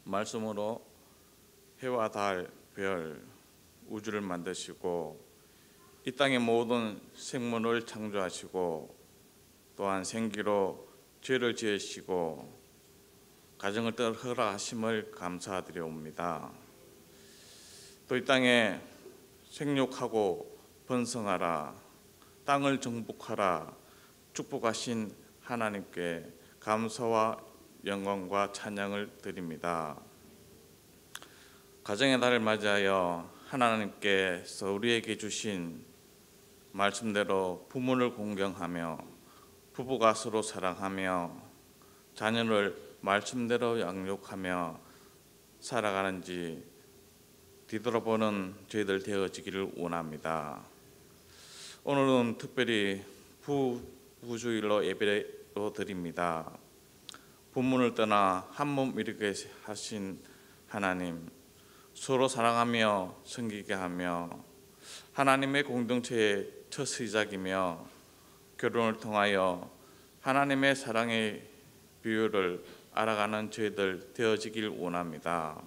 말씀으로 해와 달, 별, 우주를 만드시고 이 땅의 모든 생물을 창조하시고 또한 생기로 죄를 지으시고 가정을 허락하심을 감사드려옵니다. 또 이 땅에 생육하고 번성하라, 땅을 정복하라 축복하신 하나님께 감사와 영광과 찬양을 드립니다. 가정의 달을 맞이하여 하나님께서 우리에게 주신 말씀대로 부모를 공경하며 부부가 서로 사랑하며 자녀를 말씀대로 양육하며 살아가는지 뒤돌아보는 저희들 되어지기를 원합니다. 오늘은 특별히 부부주일로 예배로 드립니다. 부모를 떠나 한 몸 이루게 하신 하나님, 서로 사랑하며 섬기게 하며 하나님의 공동체의 첫 시작이며 결혼을 통하여 하나님의 사랑의 비율을 알아가는 저희들 되어지길 원합니다.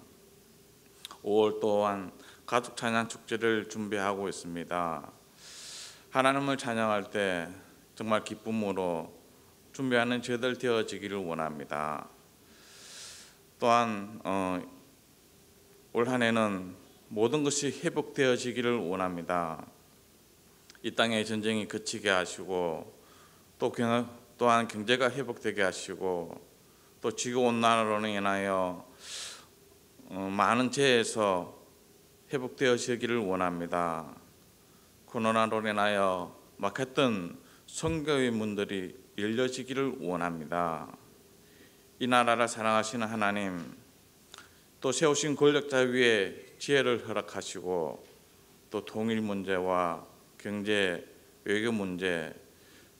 5월 또한 가족 찬양 축제를 준비하고 있습니다. 하나님을 찬양할 때 정말 기쁨으로 준비하는 저희들 되어지기를 원합니다. 또한 올 한 해는 모든 것이 회복되어지기를 원합니다. 이 땅의 전쟁이 그치게 하시고 또한 경제가 회복되게 하시고 또 지구온난화로 인하여 많은 재해에서 회복되어지기를 원합니다. 코로나로 인하여 막혔던 선교의 문들이 열려지기를 원합니다. 이 나라를 사랑하시는 하나님, 또 세우신 권력자 위에 지혜를 허락하시고 또 통일 문제와 경제, 외교 문제,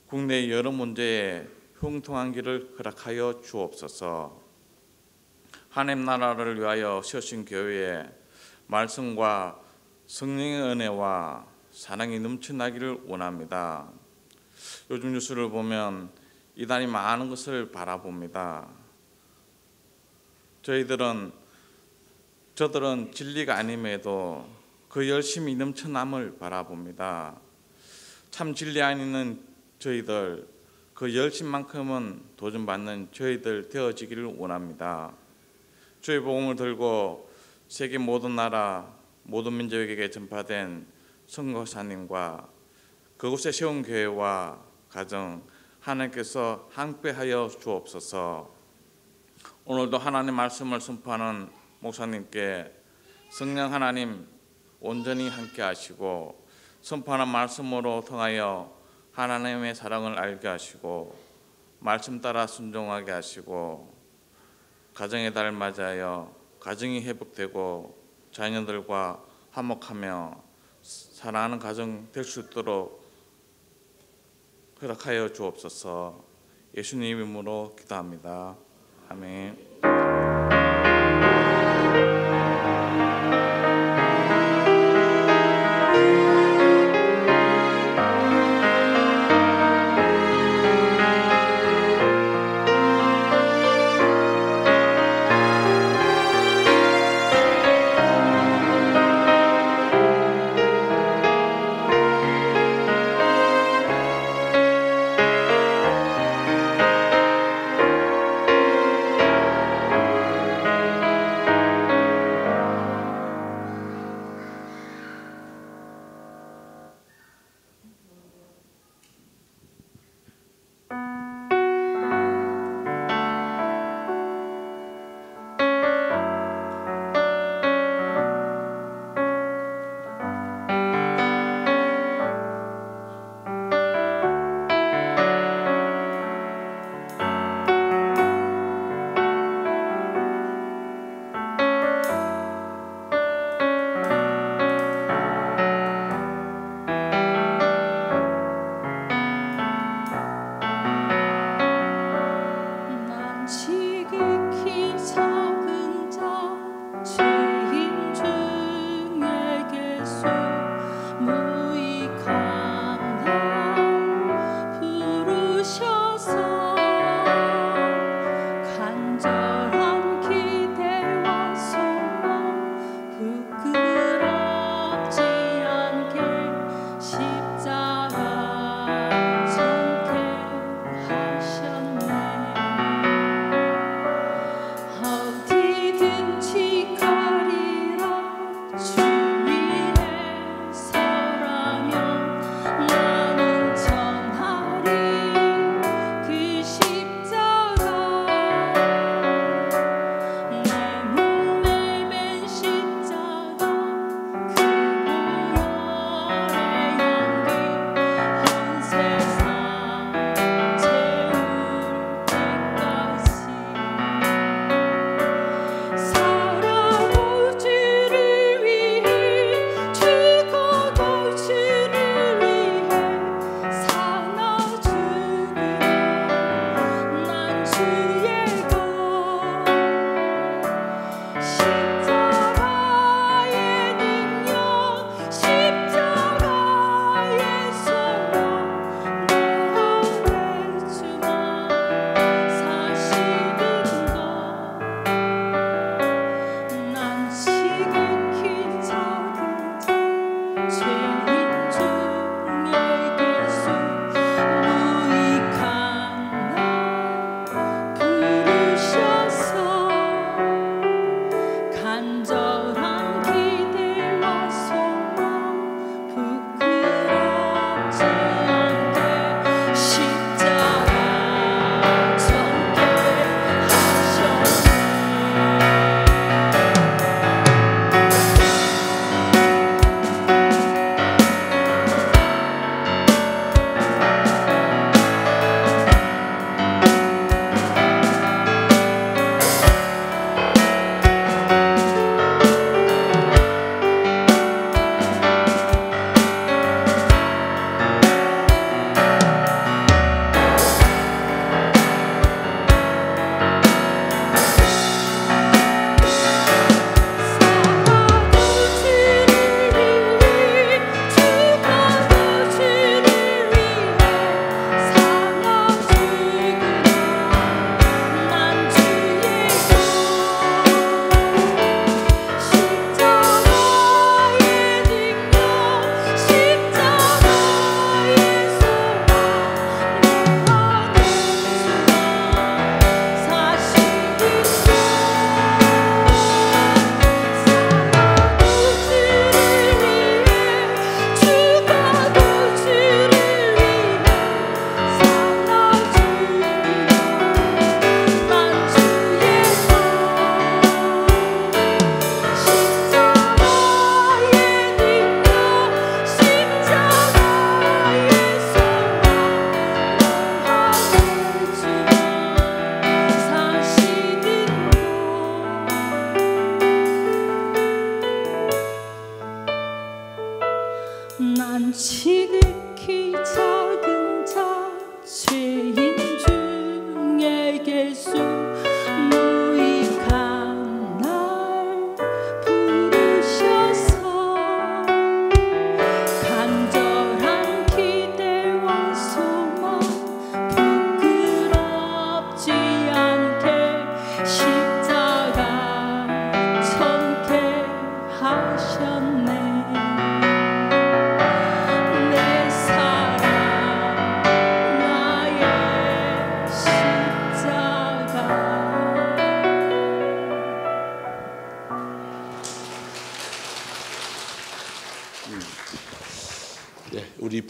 국내 여러 문제에 형통한 길을 허락하여 주옵소서. 하나님 나라를 위하여 세우신 교회에 말씀과 성령의 은혜와 사랑이 넘쳐나기를 원합니다. 요즘 뉴스를 보면 이단이 많은 것을 바라봅니다. 저들은 진리가 아님에도 그 열심이 넘쳐남을 바라봅니다. 참 진리 아니는 저희들, 그 열심만큼은 도전받는 저희들 되어지기를 원합니다. 주의 복음을 들고 세계 모든 나라, 모든 민족에게 전파된 선교사님과 그곳에 세운 교회와 가정 하나님께서 함께하여 주옵소서. 오늘도 하나님 말씀을 선포하는 목사님께 성령 하나님 온전히 함께하시고 선포하는 말씀으로 통하여 하나님의 사랑을 알게 하시고 말씀 따라 순종하게 하시고 가정의 달 맞이하여 가정이 회복되고 자녀들과 화목하며 사랑하는 가정 될 수 있도록 허락하여 주옵소서. 예수님 이름으로 기도합니다. 아멘.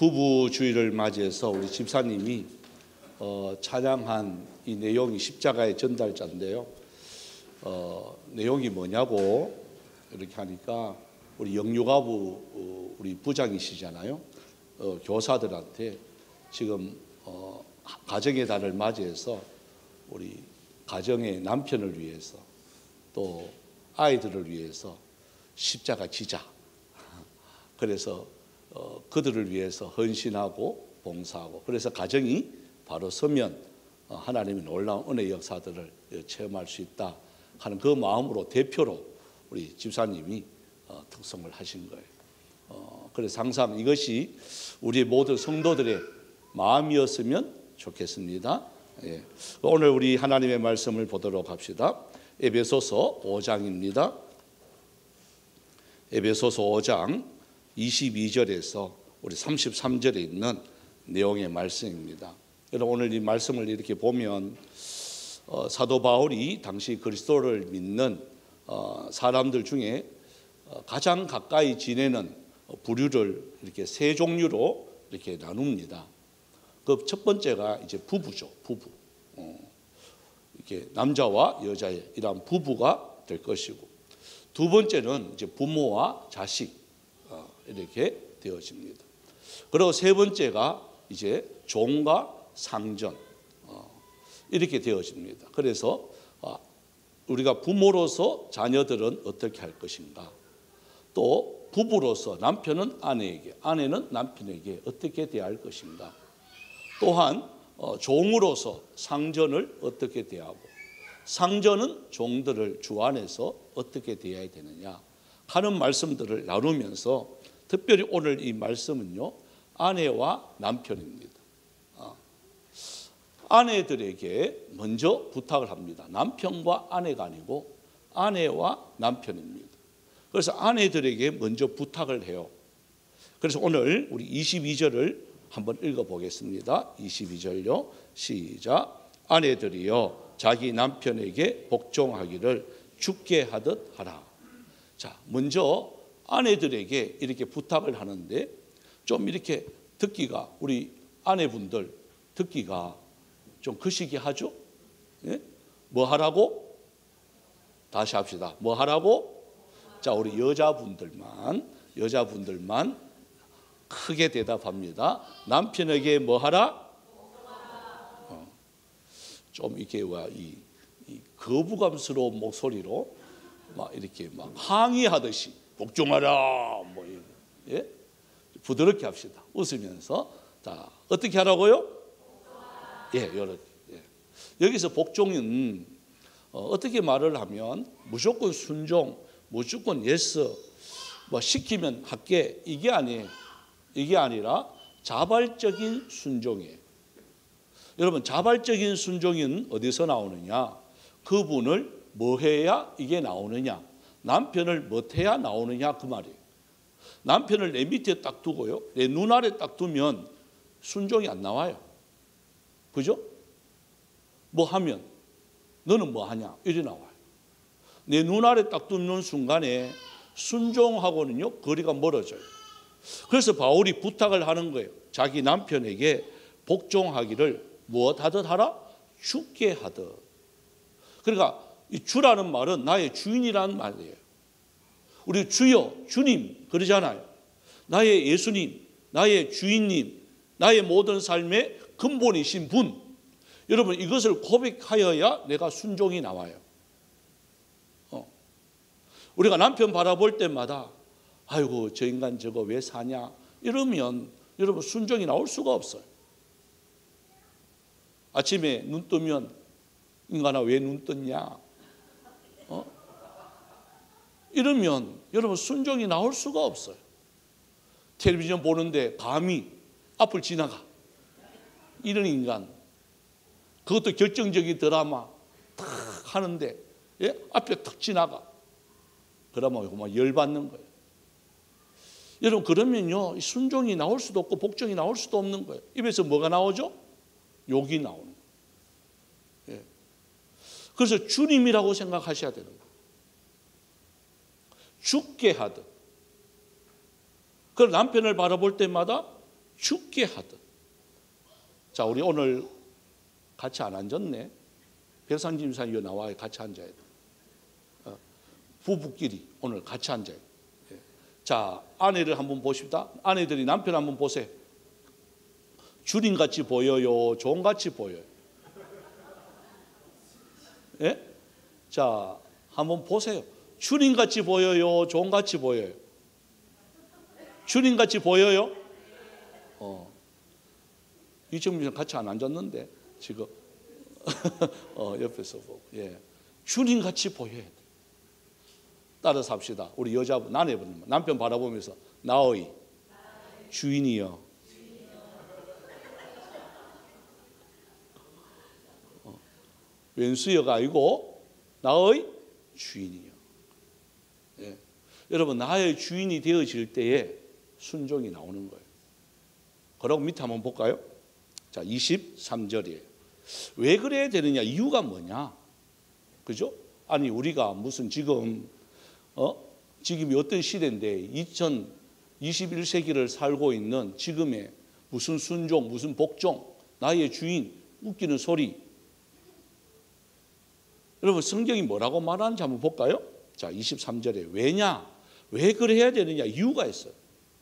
부부 주일을 맞이해서 우리 집사님이 찬양한 이 내용이 십자가의 전달자인데요. 내용이 뭐냐고 이렇게 하니까 우리 영유가부 우리 부장이시잖아요. 교사들한테 지금 가정의 달을 맞이해서 우리 가정의 남편을 위해서 또 아이들을 위해서 십자가 지자. 그래서 그들을 위해서 헌신하고 봉사하고, 그래서 가정이 바로 서면 하나님의 놀라운 은혜 역사들을 체험할 수 있다 하는 그 마음으로 대표로 우리 집사님이 특성을 하신 거예요. 그래서 항상 이것이 우리 모든 성도들의 마음이었으면 좋겠습니다. 예. 오늘 우리 하나님의 말씀을 보도록 합시다. 에베소서 5장입니다. 에베소서 5장 22절에서 우리 33절에 있는 내용의 말씀입니다. 여러분, 오늘 이 말씀을 이렇게 보면 사도 바울이 당시 그리스도를 믿는 사람들 중에 가장 가까이 지내는 부류를 이렇게 세 종류로 이렇게 나눕니다. 그 첫 번째가 이제 부부죠. 부부. 이렇게 남자와 여자의 이러한 부부가 될 것이고, 두 번째는 이제 부모와 자식 이렇게 되어집니다. 그리고 세 번째가 이제 종과 상전 이렇게 되어집니다. 그래서 우리가 부모로서 자녀들은 어떻게 할 것인가, 또 부부로서 남편은 아내에게, 아내는 남편에게 어떻게 대할 것인가, 또한 종으로서 상전을 어떻게 대하고, 상전은 종들을 주 안에서 어떻게 대해야 되느냐 하는 말씀들을 나누면서, 특별히 오늘 이 말씀은요, 아내와 남편입니다. 아내들에게 먼저 부탁을 합니다. 남편과 아내가 아니고 아내와 남편입니다. 그래서 아내들에게 먼저 부탁을 해요. 그래서 오늘 우리 22절을 한번 읽어보겠습니다. 22절요. 시작. 아내들이여 자기 남편에게 복종하기를 주께 하듯 하라. 자, 먼저 아내들에게 이렇게 부탁을 하는데, 좀 이렇게 듣기가, 우리 아내분들 듣기가 좀 거시기 하죠? 예? 뭐 하라고? 다시 합시다. 뭐 하라고? 자, 우리 여자분들만 크게 대답합니다. 남편에게 뭐 하라? 좀 이렇게 이 거부감스러운 목소리로 막 이렇게 막 항의하듯이 복종하라, 뭐 예? 부드럽게 합시다. 웃으면서. 자, 어떻게 하라고요? 예, 이렇게. 예. 여기서 복종은 어떻게 말을 하면 무조건 순종, 무조건 예스, 뭐 시키면 할게, 이게 아니에요. 이게 아니라 자발적인 순종이에요. 여러분, 자발적인 순종은 어디서 나오느냐? 그분을 뭐 해야 이게 나오느냐? 남편을 뭐 해야 나오느냐, 그 말이에요. 남편을 내 밑에 딱 두고요, 내 눈 아래 딱 두면 순종이 안 나와요. 그죠? 뭐 하면 너는 뭐 하냐, 이래 나와요. 내 눈 아래 딱 두는 순간에 순종하고는요 거리가 멀어져요. 그래서 바울이 부탁을 하는 거예요. 자기 남편에게 복종하기를 무엇하듯 하라? 주께 하듯. 그러니까 이 주라는 말은 나의 주인이라는 말이에요. 우리 주여, 주님 그러잖아요. 나의 예수님, 나의 주인님, 나의 모든 삶의 근본이신 분. 여러분, 이것을 고백하여야 내가 순종이 나와요. 우리가 남편 바라볼 때마다 아이고 저 인간 저거 왜 사냐 이러면 여러분 순종이 나올 수가 없어요. 아침에 눈 뜨면 인간아 왜 눈 떴냐 이러면 여러분 순종이 나올 수가 없어요. 텔레비전 보는데 감히 앞을 지나가, 이런 인간, 그것도 결정적인 드라마 탁 하는데 앞에 탁 지나가, 그러면 막 열받는 거예요. 여러분, 그러면요 순종이 나올 수도 없고 복종이 나올 수도 없는 거예요. 입에서 뭐가 나오죠? 욕이 나오는 거예요. 예. 그래서 주님이라고 생각하셔야 되는 거예요. 주께 하듯. 그 남편을 바라볼 때마다 죽게 하듯. 자, 우리 오늘 같이 안 앉았네. 백상진 집사님 여기 나와 같이 앉아야 돼. 부부끼리 오늘 같이 앉아야 돼. 자, 아내를 한번 보십시다. 아내들이 남편 한번 보세요. 주님같이 보여요? 종같이 보여요? 예? 자, 한번 보세요. 주님같이 보여요? 종같이 보여요? 주님같이 보여요? 이정민 같이 안 앉았는데 지금 옆에서 보고. 예. 주님같이 보여야 돼. 따라서 합시다. 우리 여자분, 아내분, 남편 바라보면서 나의 주인이여. 왼수여가 아니고 나의 주인이여. 예. 여러분, 나의 주인이 되어질 때에 순종이 나오는 거예요. 그러고 밑에 한번 볼까요? 자, 23절이에요. 왜 그래야 되느냐? 이유가 뭐냐? 그죠? 아니, 우리가 무슨 지금이 어떤 시대인데 2021세기를 살고 있는 지금의 무슨 순종, 무슨 복종, 나의 주인, 웃기는 소리. 여러분, 성경이 뭐라고 말하는지 한번 볼까요? 자, 23절에 왜냐? 왜 그래야 되느냐? 이유가 있어요.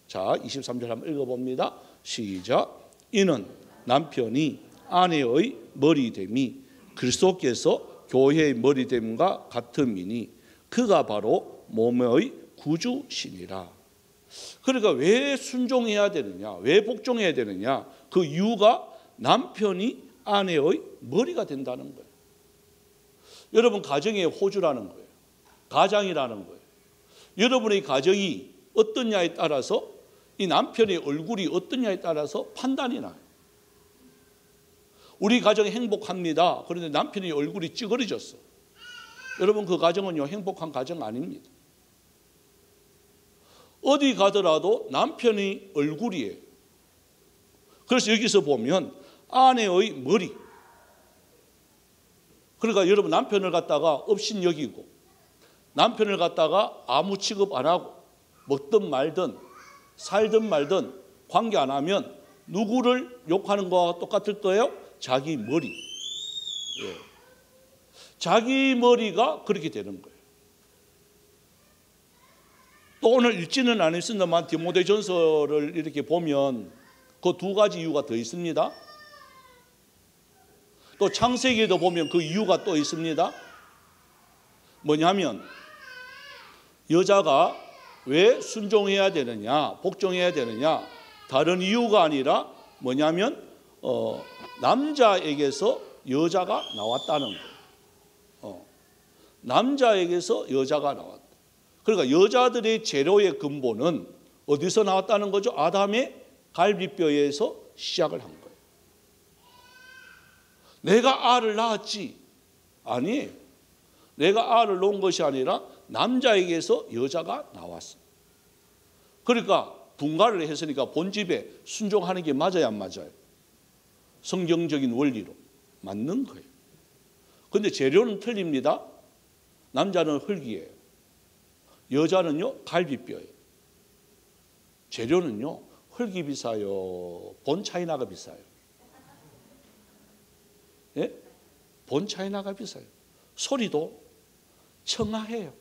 자, 23절 한번 읽어봅니다. 시작. 이는 남편이 아내의 머리됨이 그리스도께서 교회의 머리됨과 같음이니 그가 바로 몸의 구주시니라. 그러니까 왜 순종해야 되느냐? 왜 복종해야 되느냐? 그 이유가 남편이 아내의 머리가 된다는 거예요. 여러분, 가정의 호주라는 거예요. 가장이라는 거예요. 여러분의 가정이 어떠냐에 따라서 이 남편의 얼굴이 어떠냐에 따라서 판단이 나요. 우리 가정이 행복합니다. 그런데 남편의 얼굴이 찌그러졌어. 여러분, 그 가정은요, 행복한 가정 아닙니다. 어디 가더라도 남편의 얼굴이에요. 그래서 여기서 보면 아내의 머리. 그러니까 여러분, 남편을 갖다가 업신여기고 남편을 갖다가 아무 취급 안 하고 먹든 말든 살든 말든 관계 안 하면 누구를 욕하는 거와 똑같을 거예요? 자기 머리. 예. 자기 머리가 그렇게 되는 거예요. 또 오늘 읽지는 않았습니다만 디모데전서를 이렇게 보면 그 두 가지 이유가 더 있습니다. 또 창세기에도 보면 그 이유가 또 있습니다. 뭐냐면 여자가 왜 순종해야 되느냐, 복종해야 되느냐, 다른 이유가 아니라 뭐냐면 남자에게서 여자가 나왔다는 거예요. 남자에게서 여자가 나왔다. 그러니까 여자들의 재료의 근본은 어디서 나왔다는 거죠? 아담의 갈비뼈에서 시작을 한 거예요. 내가 알을 낳았지. 아니, 내가 알을 놓은 것이 아니라 남자에게서 여자가 나왔어. 그러니까 분가를 했으니까 본집에 순종하는 게 맞아요, 안 맞아요? 성경적인 원리로 맞는 거예요. 그런데 재료는 틀립니다. 남자는 흙이에요. 여자는요, 갈비뼈예요. 재료는요, 흙이 비싸요, 본 차이나가 비싸요. 예? 본 차이나가 비싸요. 소리도 청아해요.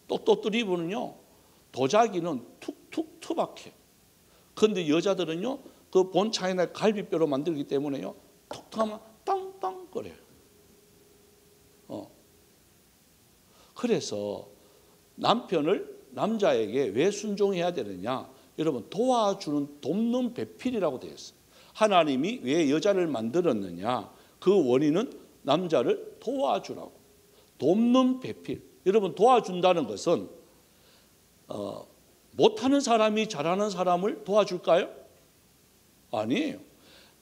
똑똑뜨리부는요, 도자기는 툭툭 투박해요. 그런데 여자들은요, 그 본 차이나 갈비뼈로 만들기 때문에요, 툭툭하면 땅땅거려요. 그래서 남편을 남자에게 왜 순종해야 되느냐? 여러분, 도와주는 돕는 배필이라고 되어 있어요. 하나님이 왜 여자를 만들었느냐? 그 원인은 남자를 도와주라고. 돕는 배필. 여러분, 도와준다는 것은 못하는 사람이 잘하는 사람을 도와줄까요? 아니에요.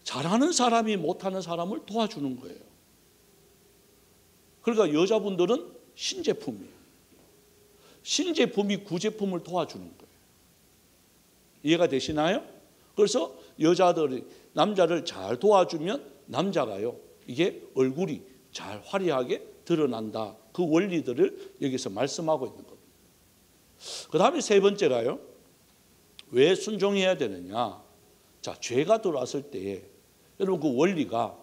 잘하는 사람이 못하는 사람을 도와주는 거예요. 그러니까 여자분들은 신제품이에요. 신제품이 구제품을 도와주는 거예요. 이해가 되시나요? 그래서 여자들이 남자를 잘 도와주면 남자가요, 이게 얼굴이 잘 화려하게 드러난다. 그 원리들을 여기서 말씀하고 있는 겁니다. 그 다음에 세 번째가요, 왜 순종해야 되느냐? 자, 죄가 들어왔을 때에 여러분 그 원리가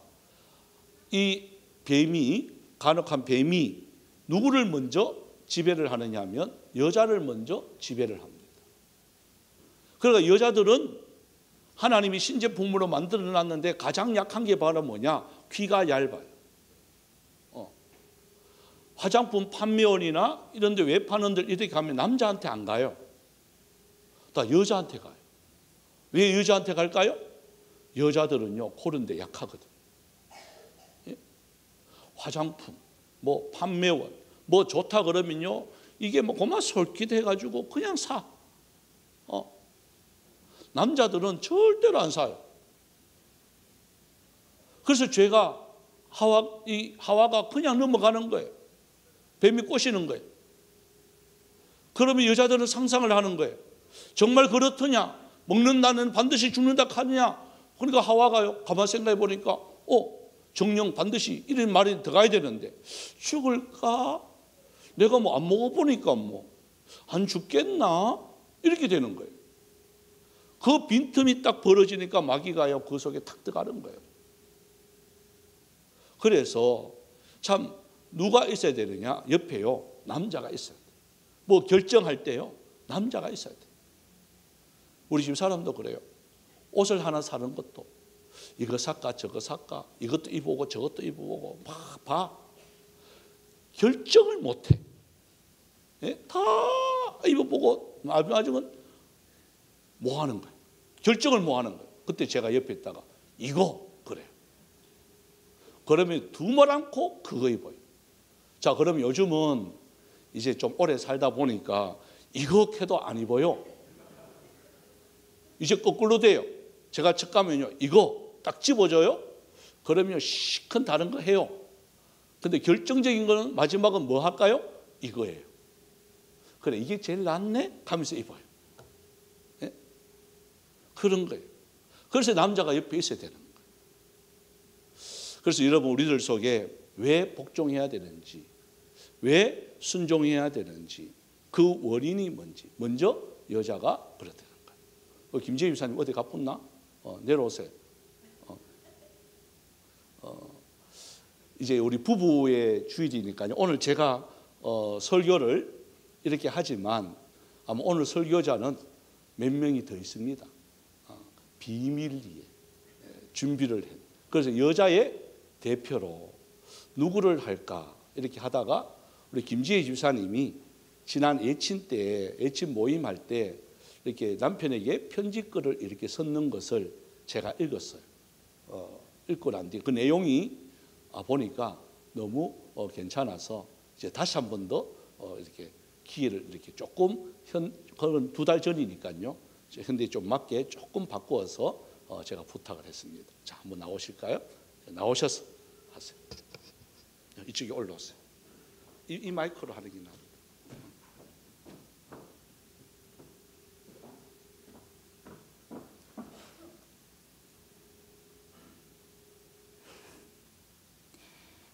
이 뱀이 간혹한 뱀이 누구를 먼저 지배를 하느냐 하면 여자를 먼저 지배를 합니다. 그러니까 여자들은 하나님이 신제품으로 만들어 놨는데 가장 약한 게 바로 뭐냐? 귀가 얇아요. 화장품 판매원이나 이런 데 외판원들 이렇게 가면 남자한테 안 가요. 다 여자한테 가요. 왜 여자한테 갈까요? 여자들은요 그런 데 약하거든요. 예? 화장품, 뭐 판매원, 뭐 좋다 그러면요 이게 뭐 고마 솔깃해가지고 그냥 사. 남자들은 절대로 안 사요. 그래서 죄가 하와가 그냥 넘어가는 거예요. 뱀이 꼬시는 거예요. 그러면 여자들은 상상을 하는 거예요. 정말 그렇더냐? 먹는다는 반드시 죽는다 하느냐? 그러니까 하와가요 가만 생각해 보니까 정령 반드시 이런 말이 들어가야 되는데 죽을까? 내가 뭐 안 먹어보니까 뭐 안 죽겠나? 이렇게 되는 거예요. 그 빈틈이 딱 벌어지니까 마귀가요 그 속에 탁 들어가는 거예요. 그래서 참 누가 있어야 되느냐? 옆에요 남자가 있어야 돼요. 뭐 결정할 때요 남자가 있어야 돼요. 우리 집 사람도 그래요. 옷을 하나 사는 것도 이거 살까 저거 살까 이것도 입어보고 저것도 입어보고 막 봐. 결정을 못해. 예? 다 입어보고 나중은 뭐 하는 거예요? 결정을 뭐 하는 거예요? 그때 제가 옆에 있다가 이거 그래요. 그러면 두말 않고 그거 입어요. 자, 그럼 요즘은 이제 좀 오래 살다 보니까 이거 해도 안 입어요. 이제 거꾸로 돼요. 제가 책 가면요 이거 딱 집어줘요. 그러면 시큰 다른 거 해요. 근데 결정적인 거는 마지막은 뭐 할까요? 이거예요. 그래 이게 제일 낫네? 하면서 입어요. 예? 그런 거예요. 그래서 남자가 옆에 있어야 되는 거예요. 그래서 여러분 우리들 속에 왜 복종해야 되는지 왜 순종해야 되는지 그 원인이 뭔지 먼저 여자가 그렇다는 거예요. 김재희 집사님 어디 가뿐나? 내려오세요. 이제 우리 부부의 주일이니까요. 오늘 제가 설교를 이렇게 하지만 아마 오늘 설교자는 몇 명이 더 있습니다. 비밀리에 준비를 해. 그래서 여자의 대표로 누구를 할까 이렇게 하다가 우리 김지혜 집사님이 지난 예친 때 예친 모임할 때 이렇게 남편에게 편지글을 이렇게 썼는 것을 제가 읽었어요. 읽고 난 뒤에 그 내용이 보니까 너무 괜찮아서 이제 다시 한 번 더 이렇게 기회를 이렇게 조금 그건 2달 전이니까요. 현대 좀 맞게 조금 바꾸어서 제가 부탁을 했습니다. 자, 한번 나오실까요? 나오셔서 하세요. 이쪽에 올라오세요. 이 마이크로 하는 게 나아요.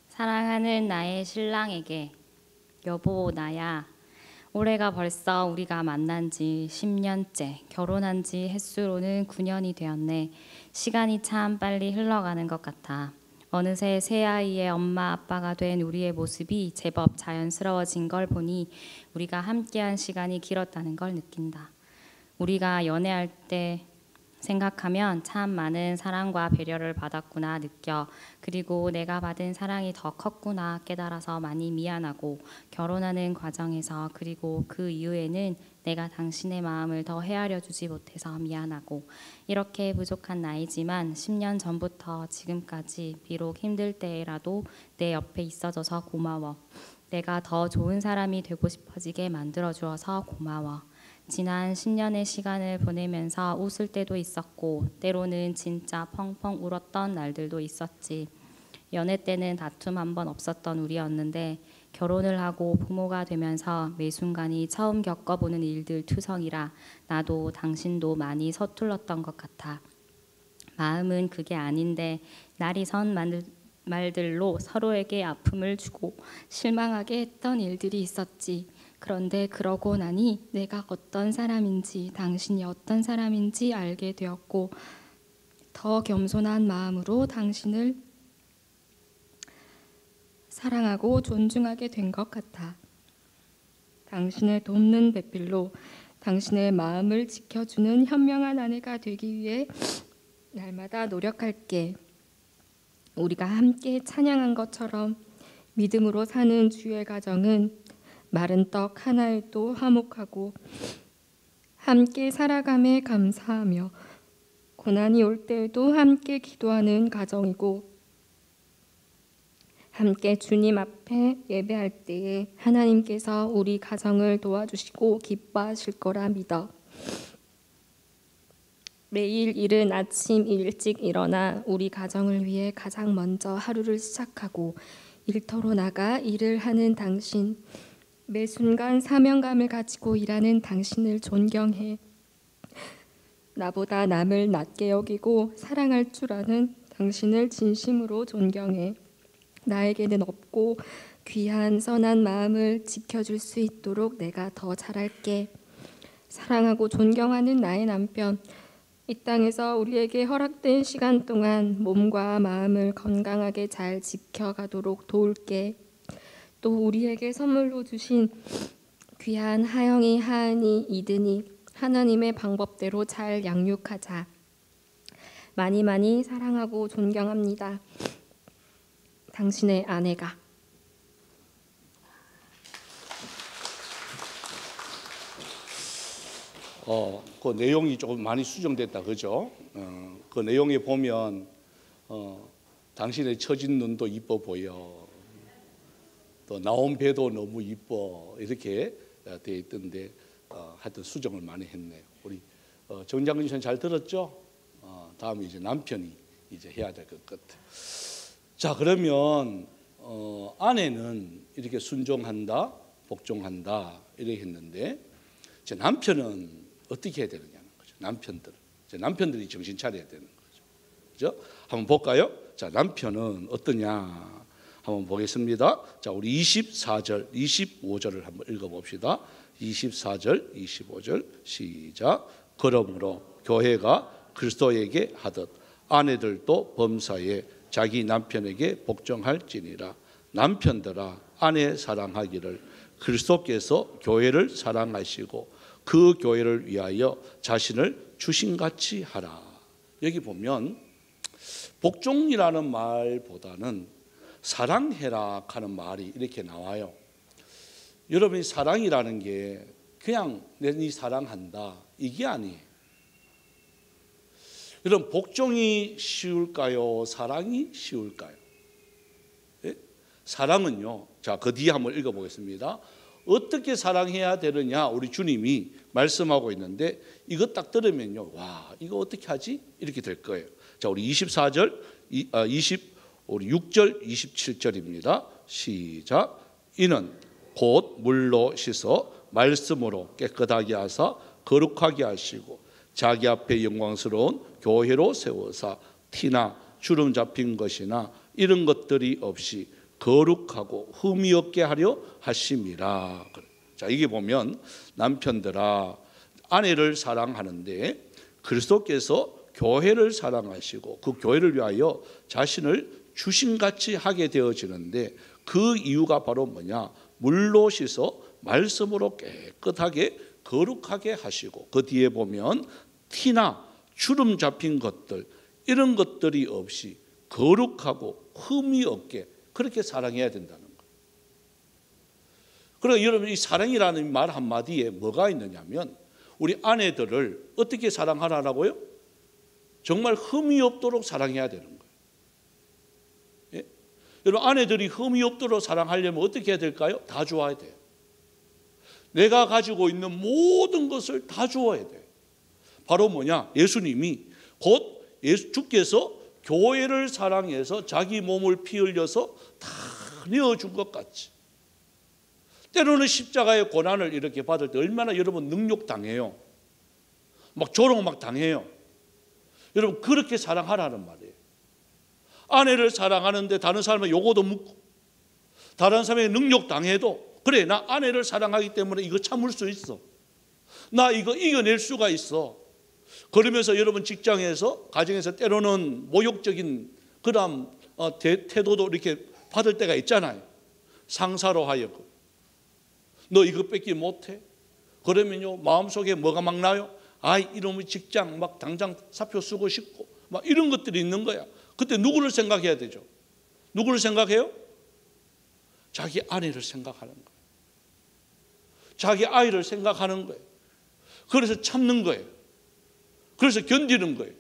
사랑하는 나의 신랑에게 여보 나야 올해가 벌써 우리가 만난 지 10년째 결혼한 지 햇수로는 9년이 되었네. 시간이 참 빨리 흘러가는 것 같아. 어느새 새 아이의 엄마 아빠가 된 우리의 모습이 제법 자연스러워진 걸 보니 우리가 함께한 시간이 길었다는 걸 느낀다. 우리가 연애할 때 생각하면 참 많은 사랑과 배려를 받았구나 느껴. 그리고 내가 받은 사랑이 더 컸구나 깨달아서 많이 미안하고 결혼하는 과정에서 그리고 그 이후에는 내가 당신의 마음을 더 헤아려 주지 못해서 미안하고 이렇게 부족한 나이지만 10년 전부터 지금까지 비록 힘들 때라도 내 옆에 있어줘서 고마워. 내가 더 좋은 사람이 되고 싶어지게 만들어 주어서 고마워. 지난 10년의 시간을 보내면서 웃을 때도 있었고 때로는 진짜 펑펑 울었던 날들도 있었지. 연애 때는 다툼 한 번 없었던 우리였는데 결혼을 하고 부모가 되면서 매 순간이 처음 겪어보는 일들 투성이라 나도 당신도 많이 서툴렀던 것 같아. 마음은 그게 아닌데 날이 선 말들로 서로에게 아픔을 주고 실망하게 했던 일들이 있었지. 그런데 그러고 나니 내가 어떤 사람인지 당신이 어떤 사람인지 알게 되었고 더 겸손한 마음으로 당신을 사랑하고 존중하게 된 것 같아. 당신을 돕는 배필로 당신의 마음을 지켜주는 현명한 아내가 되기 위해 날마다 노력할게. 우리가 함께 찬양한 것처럼 믿음으로 사는 주의 가정은 마른 떡 하나에도 화목하고 함께 살아감에 감사하며 고난이 올 때에도 함께 기도하는 가정이고, 함께 주님 앞에 예배할 때에 하나님께서 우리 가정을 도와주시고 기뻐하실 거라 믿어. 매일 이른 아침 일찍 일어나 우리 가정을 위해 가장 먼저 하루를 시작하고 일터로 나가 일을 하는 당신, 매 순간 사명감을 가지고 일하는 당신을 존경해. 나보다 남을 낮게 여기고 사랑할 줄 아는 당신을 진심으로 존경해. 나에게는 없고 귀한 선한 마음을 지켜줄 수 있도록 내가 더 잘할게. 사랑하고 존경하는 나의 남편, 이 땅에서 우리에게 허락된 시간 동안 몸과 마음을 건강하게 잘 지켜가도록 도울게. 또 우리에게 선물로 주신 귀한 하영이, 하은이, 이든이 하나님의 방법대로 잘 양육하자. 많이 많이 사랑하고 존경합니다. 당신의 아내가. 그 내용이 조금 많이 수정됐다, 그죠? 그 내용에 보면 당신의 처진 눈도 이뻐 보여. 또 나온 배도 너무 이뻐. 이렇게 되어 있던데 하여튼 수정을 많이 했네요. 우리 정장근 씨 잘 들었죠? 다음에 이제 남편이 이제 해야 될 것 같아. 자, 그러면 아내는 이렇게 순종한다, 복종한다 이렇게 했는데, 제 남편은 어떻게 해야 되느냐는 거죠. 남편들이 정신 차려야 되는 거죠. 그죠? 한번 볼까요? 자, 남편은 어떠냐? 한번 보겠습니다. 자, 우리 24절, 25절을 한번 읽어봅시다. 24절, 25절 시작. 그러므로 교회가 그리스도에게 하듯 아내들도 범사에 자기 남편에게 복종할지니라. 남편들아, 아내 사랑하기를 그리스도께서 교회를 사랑하시고 그 교회를 위하여 자신을 주신같이 하라. 여기 보면 복종이라는 말보다는 사랑해라 하는 말이 이렇게 나와요. 여러분이 사랑이라는 게 그냥 내 네 사랑한다 이게 아니에요. 여러분, 복종이 쉬울까요? 사랑이 쉬울까요? 예? 사랑은요, 자, 그 뒤에 한번 읽어보겠습니다. 어떻게 사랑해야 되느냐 우리 주님이 말씀하고 있는데, 이거 딱 들으면요, 와, 이거 어떻게 하지? 이렇게 될 거예요. 자, 우리 24절, 우리 6절, 27절입니다. 시작. 이는 곧 물로 씻어 말씀으로 깨끗하게 하사 거룩하게 하시고 자기 앞에 영광스러운 교회로 세워사 티나 주름 잡힌 것이나 이런 것들이 없이 거룩하고 흠이 없게 하려 하심이라. 자, 이게 보면 남편들아, 아내를 사랑하는데 그리스도께서 교회를 사랑하시고 그 교회를 위하여 자신을 주신같이 하게 되어지는데, 그 이유가 바로 뭐냐? 물로 씻어 말씀으로 깨끗하게 거룩하게 하시고, 그 뒤에 보면 티나 주름 잡힌 것들 이런 것들이 없이 거룩하고 흠이 없게 그렇게 사랑해야 된다는 거예요. 그러니까 여러분, 이 사랑이라는 말 한마디에 뭐가 있느냐면, 우리 아내들을 어떻게 사랑하라고요? 정말 흠이 없도록 사랑해야 되는 거예요. 예? 여러분, 아내들이 흠이 없도록 사랑하려면 어떻게 해야 될까요? 다 주어야 돼요. 내가 가지고 있는 모든 것을 다 주어야 돼요. 바로 뭐냐? 예수님이 곧 주께서 교회를 사랑해서 자기 몸을 피 흘려서 다 내어준 것 같이, 때로는 십자가의 고난을 이렇게 받을 때 얼마나 여러분 능욕당해요. 막 조롱 막 당해요. 여러분, 그렇게 사랑하라는 말이에요. 아내를 사랑하는데 다른 사람의 요고도 묻고 다른 사람의 능욕당해도, 그래, 나 아내를 사랑하기 때문에 이거 참을 수 있어, 나 이거 이겨낼 수가 있어, 그러면서 여러분 직장에서 가정에서 때로는 모욕적인 그런 태도도 이렇게 받을 때가 있잖아요. 상사로 하여금 너 이것밖에 못해? 그러면요 마음속에 뭐가 막 나요? 아이 이놈의 직장 막 당장 사표 쓰고 싶고 막 이런 것들이 있는 거야. 그때 누구를 생각해야 되죠? 누구를 생각해요? 자기 아내를 생각하는 거예요. 자기 아이를 생각하는 거예요. 그래서 참는 거예요. 그래서 견디는 거예요.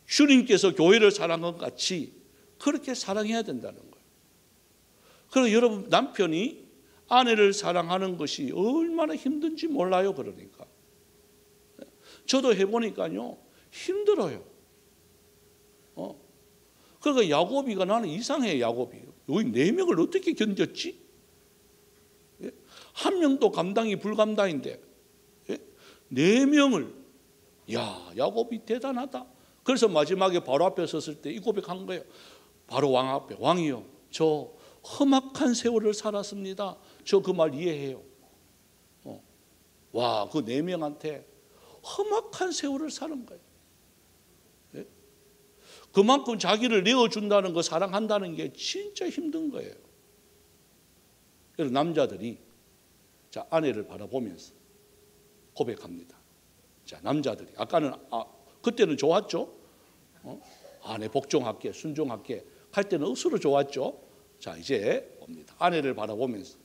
주님께서 교회를 사랑한 것 같이 그렇게 사랑해야 된다는 거예요. 그래서 여러분 남편이 아내를 사랑하는 것이 얼마나 힘든지 몰라요. 그러니까 저도 해보니까요 힘들어요. 그러니까 야곱이가 나는 이상해. 야곱이 여기 4명을 어떻게 견뎠지? 한 명도 감당이 불감당인데 4명을 야 야곱이 대단하다. 그래서 마지막에 바로 앞에 섰을 때 이 고백한 거예요. 바로 왕 앞에 왕이요 저 험악한 세월을 살았습니다. 저 그 말 이해해요. 와 그 4명한테 험악한 세월을 사는 거예요. 그만큼 자기를 내어준다는 거 사랑한다는 게 진짜 힘든 거예요. 그래서 남자들이 자 아내를 바라보면서 고백합니다. 자 남자들이 아까는 그때는 좋았죠. 아내 복종할게 순종할게 할 때는 억수로 좋았죠. 자 이제 옵니다. 아내를 바라보면서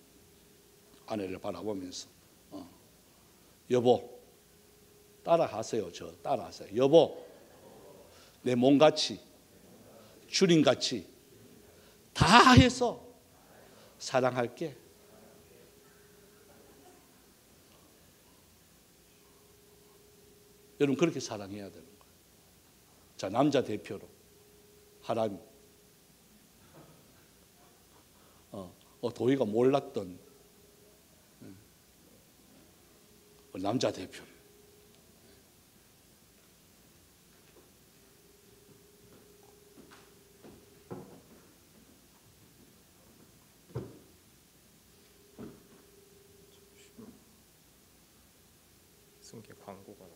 여보 따라하세요. 저 따라하세요. 여보 내 몸같이 주님같이 다 해서 사랑할게. 여러분 그렇게 사랑해야 되는 거예요. 자 남자 대표로 하람이 도희가 몰랐던 남자 대표. 쓴 게 광고가 나.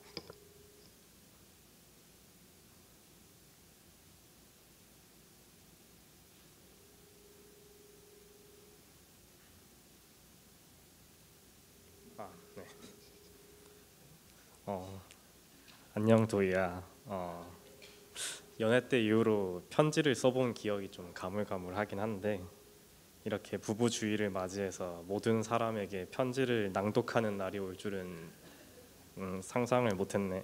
네. 안녕 도희야. 연애 때 이후로 편지를 써본 기억이 좀 가물가물하긴 한데 이렇게 부부 주의를 맞이해서 모든 사람에게 편지를 낭독하는 날이 올 줄은 상상을 못했네.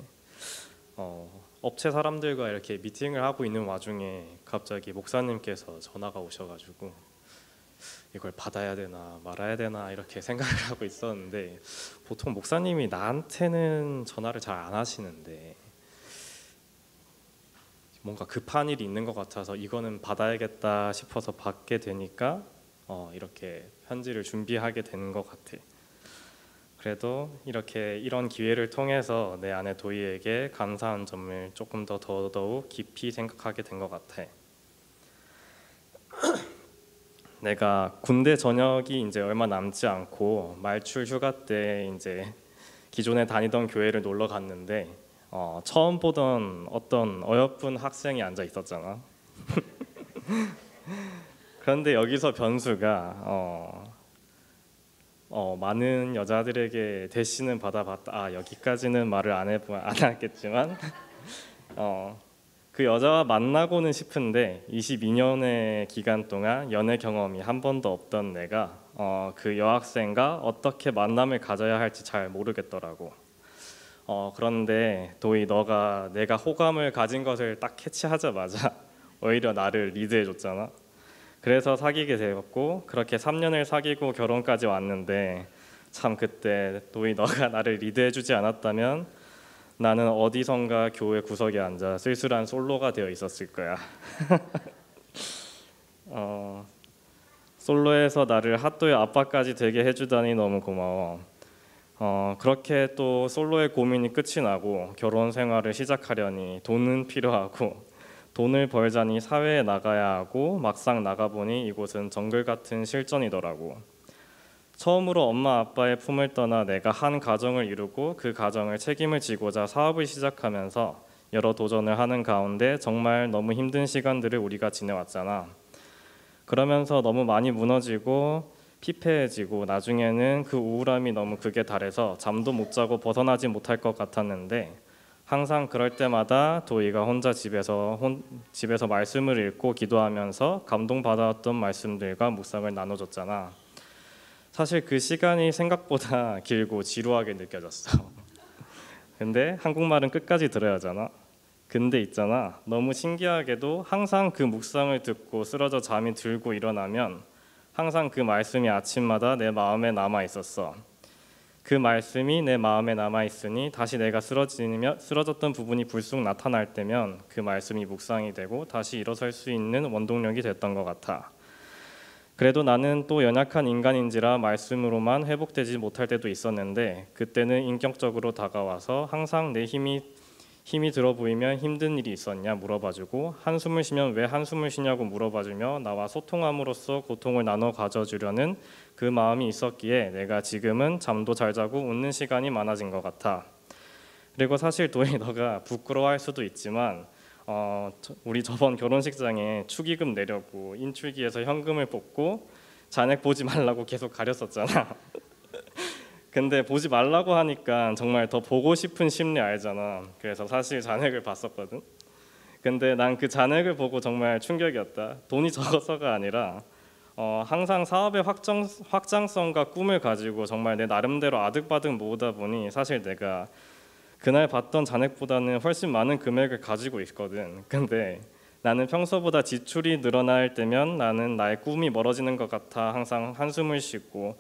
업체 사람들과 이렇게 미팅을 하고 있는 와중에 갑자기 목사님께서 전화가 오셔가지고 이걸 받아야 되나 말아야 되나 이렇게 생각을 하고 있었는데 보통 목사님이 나한테는 전화를 잘 안 하시는데 뭔가 급한 일이 있는 것 같아서 이거는 받아야겠다 싶어서 받게 되니까 이렇게 편지를 준비하게 되는 것 같아. 그래도 이렇게 이런 기회를 통해서 내 아내 도희에게 감사한 점을 조금 더 더더욱 깊이 생각하게 된 것 같아. 내가 군대 전역이 이제 얼마 남지 않고 말출 휴가 때 이제 기존에 다니던 교회를 놀러 갔는데 처음 보던 어떤 어여쁜 학생이 앉아 있었잖아. 그런데 여기서 변수가 많은 여자들에게 대시는 받아봤다. 여기까지는 말을 안 했겠지만 그 여자와 만나고는 싶은데 22년의 기간 동안 연애 경험이 한 번도 없던 내가 그 여학생과 어떻게 만남을 가져야 할지 잘 모르겠더라고. 그런데 도희 너가 내가 호감을 가진 것을 딱 캐치하자마자 오히려 나를 리드해줬잖아. 그래서 사귀게 되었고 그렇게 3년을 사귀고 결혼까지 왔는데 참 그때 도희 너가 나를 리드해주지 않았다면 나는 어디선가 교회 구석에 앉아 쓸쓸한 솔로가 되어 있었을 거야. 솔로에서 나를 핫도의 아빠까지 되게 해주다니 너무 고마워. 그렇게 또 솔로의 고민이 끝이 나고 결혼 생활을 시작하려니 돈은 필요하고 돈을 벌자니 사회에 나가야 하고 막상 나가보니 이곳은 정글 같은 실전이더라고. 처음으로 엄마 아빠의 품을 떠나 내가 한 가정을 이루고 그 가정을 책임을 지고자 사업을 시작하면서 여러 도전을 하는 가운데 정말 너무 힘든 시간들을 우리가 지내왔잖아. 그러면서 너무 많이 무너지고 피폐해지고 나중에는 그 우울함이 너무 극에 달해서 잠도 못 자고 벗어나지 못할 것 같았는데 항상 그럴 때마다 도희가 혼자 집에서 말씀을 읽고 기도하면서 감동받았던 말씀들과 묵상을 나눠줬잖아. 사실 그 시간이 생각보다 길고 지루하게 느껴졌어. 근데 한국말은 끝까지 들어야 하잖아. 근데 있잖아, 너무 신기하게도 항상 그 묵상을 듣고 쓰러져 잠이 들고 일어나면 항상 그 말씀이 아침마다 내 마음에 남아 있었어. 그 말씀이 내 마음에 남아 있으니 다시 내가 쓰러졌던 부분이 불쑥 나타날 때면 그 말씀이 묵상이 되고 다시 일어설 수 있는 원동력이 됐던 것 같아. 그래도 나는 또 연약한 인간인지라 말씀으로만 회복되지 못할 때도 있었는데 그때는 인격적으로 다가와서 항상 내 힘이 들어 보이면 힘든 일이 있었냐 물어봐주고 한숨을 쉬면 왜 한숨을 쉬냐고 물어봐주며 나와 소통함으로써 고통을 나눠 가져주려는 그 마음이 있었기에 내가 지금은 잠도 잘 자고 웃는 시간이 많아진 것 같아. 그리고 사실 도희 너가 부끄러워할 수도 있지만 우리 저번 결혼식장에 축의금 내려고 인출기에서 현금을 뽑고 잔액 보지 말라고 계속 가렸었잖아. 근데 보지 말라고 하니까 정말 더 보고 싶은 심리 알잖아. 그래서 사실 잔액을 봤었거든. 근데 난 그 잔액을 보고 정말 충격이었다. 돈이 적어서가 아니라 항상 사업의 확장성과 꿈을 가지고 정말 내 나름대로 아득바득 모으다 보니 사실 내가 그날 봤던 잔액보다는 훨씬 많은 금액을 가지고 있거든. 근데 나는 평소보다 지출이 늘어날 때면 나는 나의 꿈이 멀어지는 것 같아 항상 한숨을 쉬고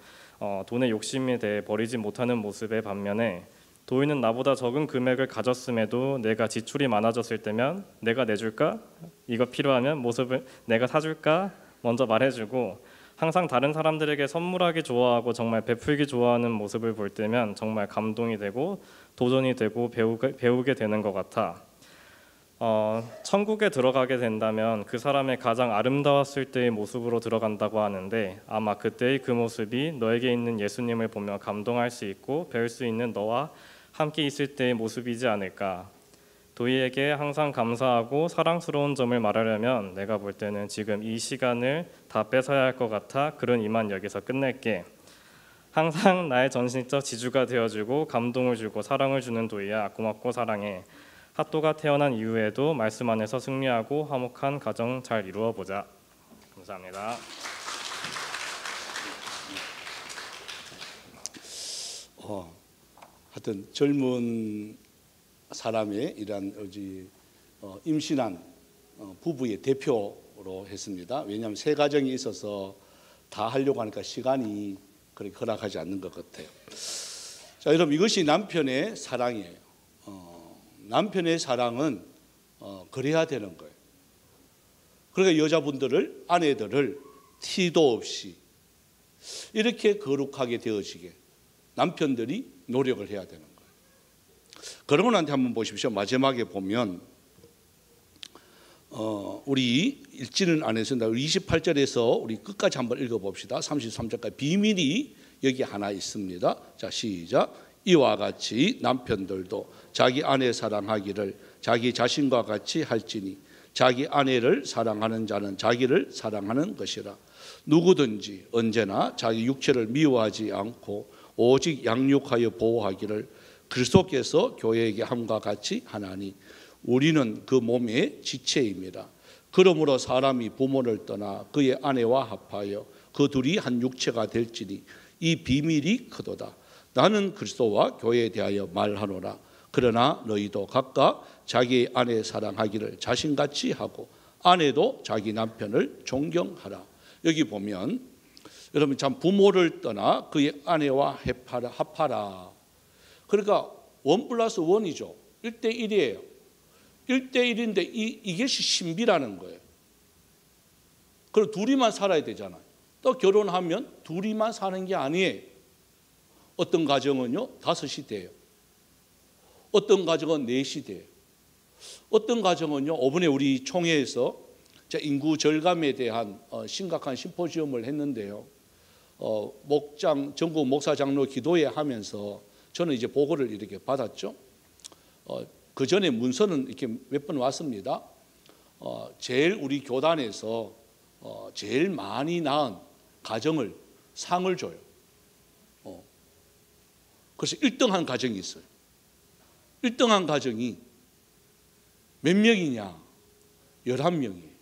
돈의 욕심에 대해 버리지 못하는 모습의 반면에 도희는 나보다 적은 금액을 가졌음에도 내가 지출이 많아졌을 때면 내가 내줄까? 이거 필요하면 모습을 내가 사줄까? 먼저 말해주고 항상 다른 사람들에게 선물하기 좋아하고 정말 베풀기 좋아하는 모습을 볼 때면 정말 감동이 되고 도전이 되고 배우게 되는 것 같아. 천국에 들어가게 된다면 그 사람의 가장 아름다웠을 때의 모습으로 들어간다고 하는데 아마 그때의 그 모습이 너에게 있는 예수님을 보며 감동할 수 있고 배울 수 있는 너와 함께 있을 때의 모습이지 않을까. 도희에게 항상 감사하고 사랑스러운 점을 말하려면 내가 볼 때는 지금 이 시간을 다 뺏어야 할 것 같아 그런 이만 여기서 끝낼게. 항상 나의 전신적 지주가 되어주고 감동을 주고 사랑을 주는 도희야, 고맙고 사랑해. 핫도가 태어난 이후에도 말씀 안에서 승리하고 화목한 가정 잘 이루어보자. 감사합니다. 하여튼 젊은 사람의 이런 임신한 부부의 대표로 했습니다. 왜냐하면 세 가정이 있어서 다 하려고 하니까 시간이 그렇게 허락하지 않는 것 같아요. 자, 여러분 이것이 남편의 사랑이에요. 남편의 사랑은 그래야 되는 거예요. 그러니까 여자분들을 아내들을 티도 없이 이렇게 거룩하게 되어지게 남편들이 노력을 해야 되는 거예요. 그러고 난 뒤에 한번 보십시오. 마지막에 보면 우리 읽지는 않았습니다. 28절에서 우리 끝까지 한번 읽어봅시다. 33절까지 비밀이 여기 하나 있습니다. 자, 시작. 이와 같이 남편들도 자기 아내 사랑하기를 자기 자신과 같이 할지니 자기 아내를 사랑하는 자는 자기를 사랑하는 것이라. 누구든지 언제나 자기 육체를 미워하지 않고 오직 양육하여 보호하기를 그리스도께서 교회에게 함과 같이 하나니 우리는 그 몸의 지체입니다. 그러므로 사람이 부모를 떠나 그의 아내와 합하여 그 둘이 한 육체가 될지니 이 비밀이 크도다. 나는 그리스도와 교회에 대하여 말하노라. 그러나 너희도 각각 자기 아내 사랑하기를 자신같이 하고 아내도 자기 남편을 존경하라. 여기 보면 여러분 참 부모를 떠나 그의 아내와 합하라. 그러니까 1+1이죠. 1:1이에요. 1:1인데 이것이 신비라는 거예요. 그럼 둘이만 살아야 되잖아요. 또 결혼하면 둘이만 사는 게 아니에요. 어떤 가정은요 5이 돼요. 어떤 가정은 4이 돼요. 어떤 가정은요 이번에 우리 총회에서 인구 절감에 대한 심각한 심포지엄을 했는데요. 목장 전국 목사 장로 기도회 하면서 저는 이제 보고를 이렇게 받았죠. 그 전에 문서는 이렇게 몇 번 왔습니다. 제일 우리 교단에서 제일 많이 낳은 가정을 상을 줘요. 그래서 1등한 가정이 있어요. 1등한 가정이 몇 명이냐? 11명이에요.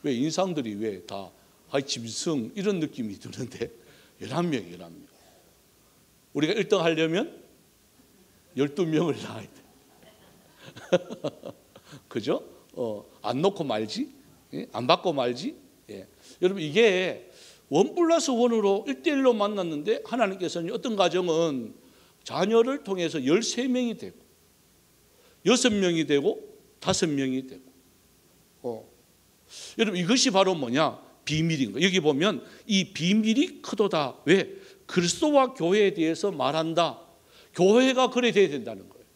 왜 인상들이 왜 다 짐승 이런 느낌이 드는데 11명. 우리가 1등 하려면 12명을 낳아야 돼. 그죠? 안 놓고 말지, 안 받고 말지. 예. 여러분 이게 1+1으로 1:1로 만났는데 하나님께서는 어떤 가정은 자녀를 통해서 13명이 되고 6명이 되고 5명이 되고 여러분 이것이 바로 뭐냐? 비밀인 거예요. 여기 보면 이 비밀이 크도다. 왜? 그리스도와 교회에 대해서 말한다. 교회가 그래 돼야 된다는 거예요.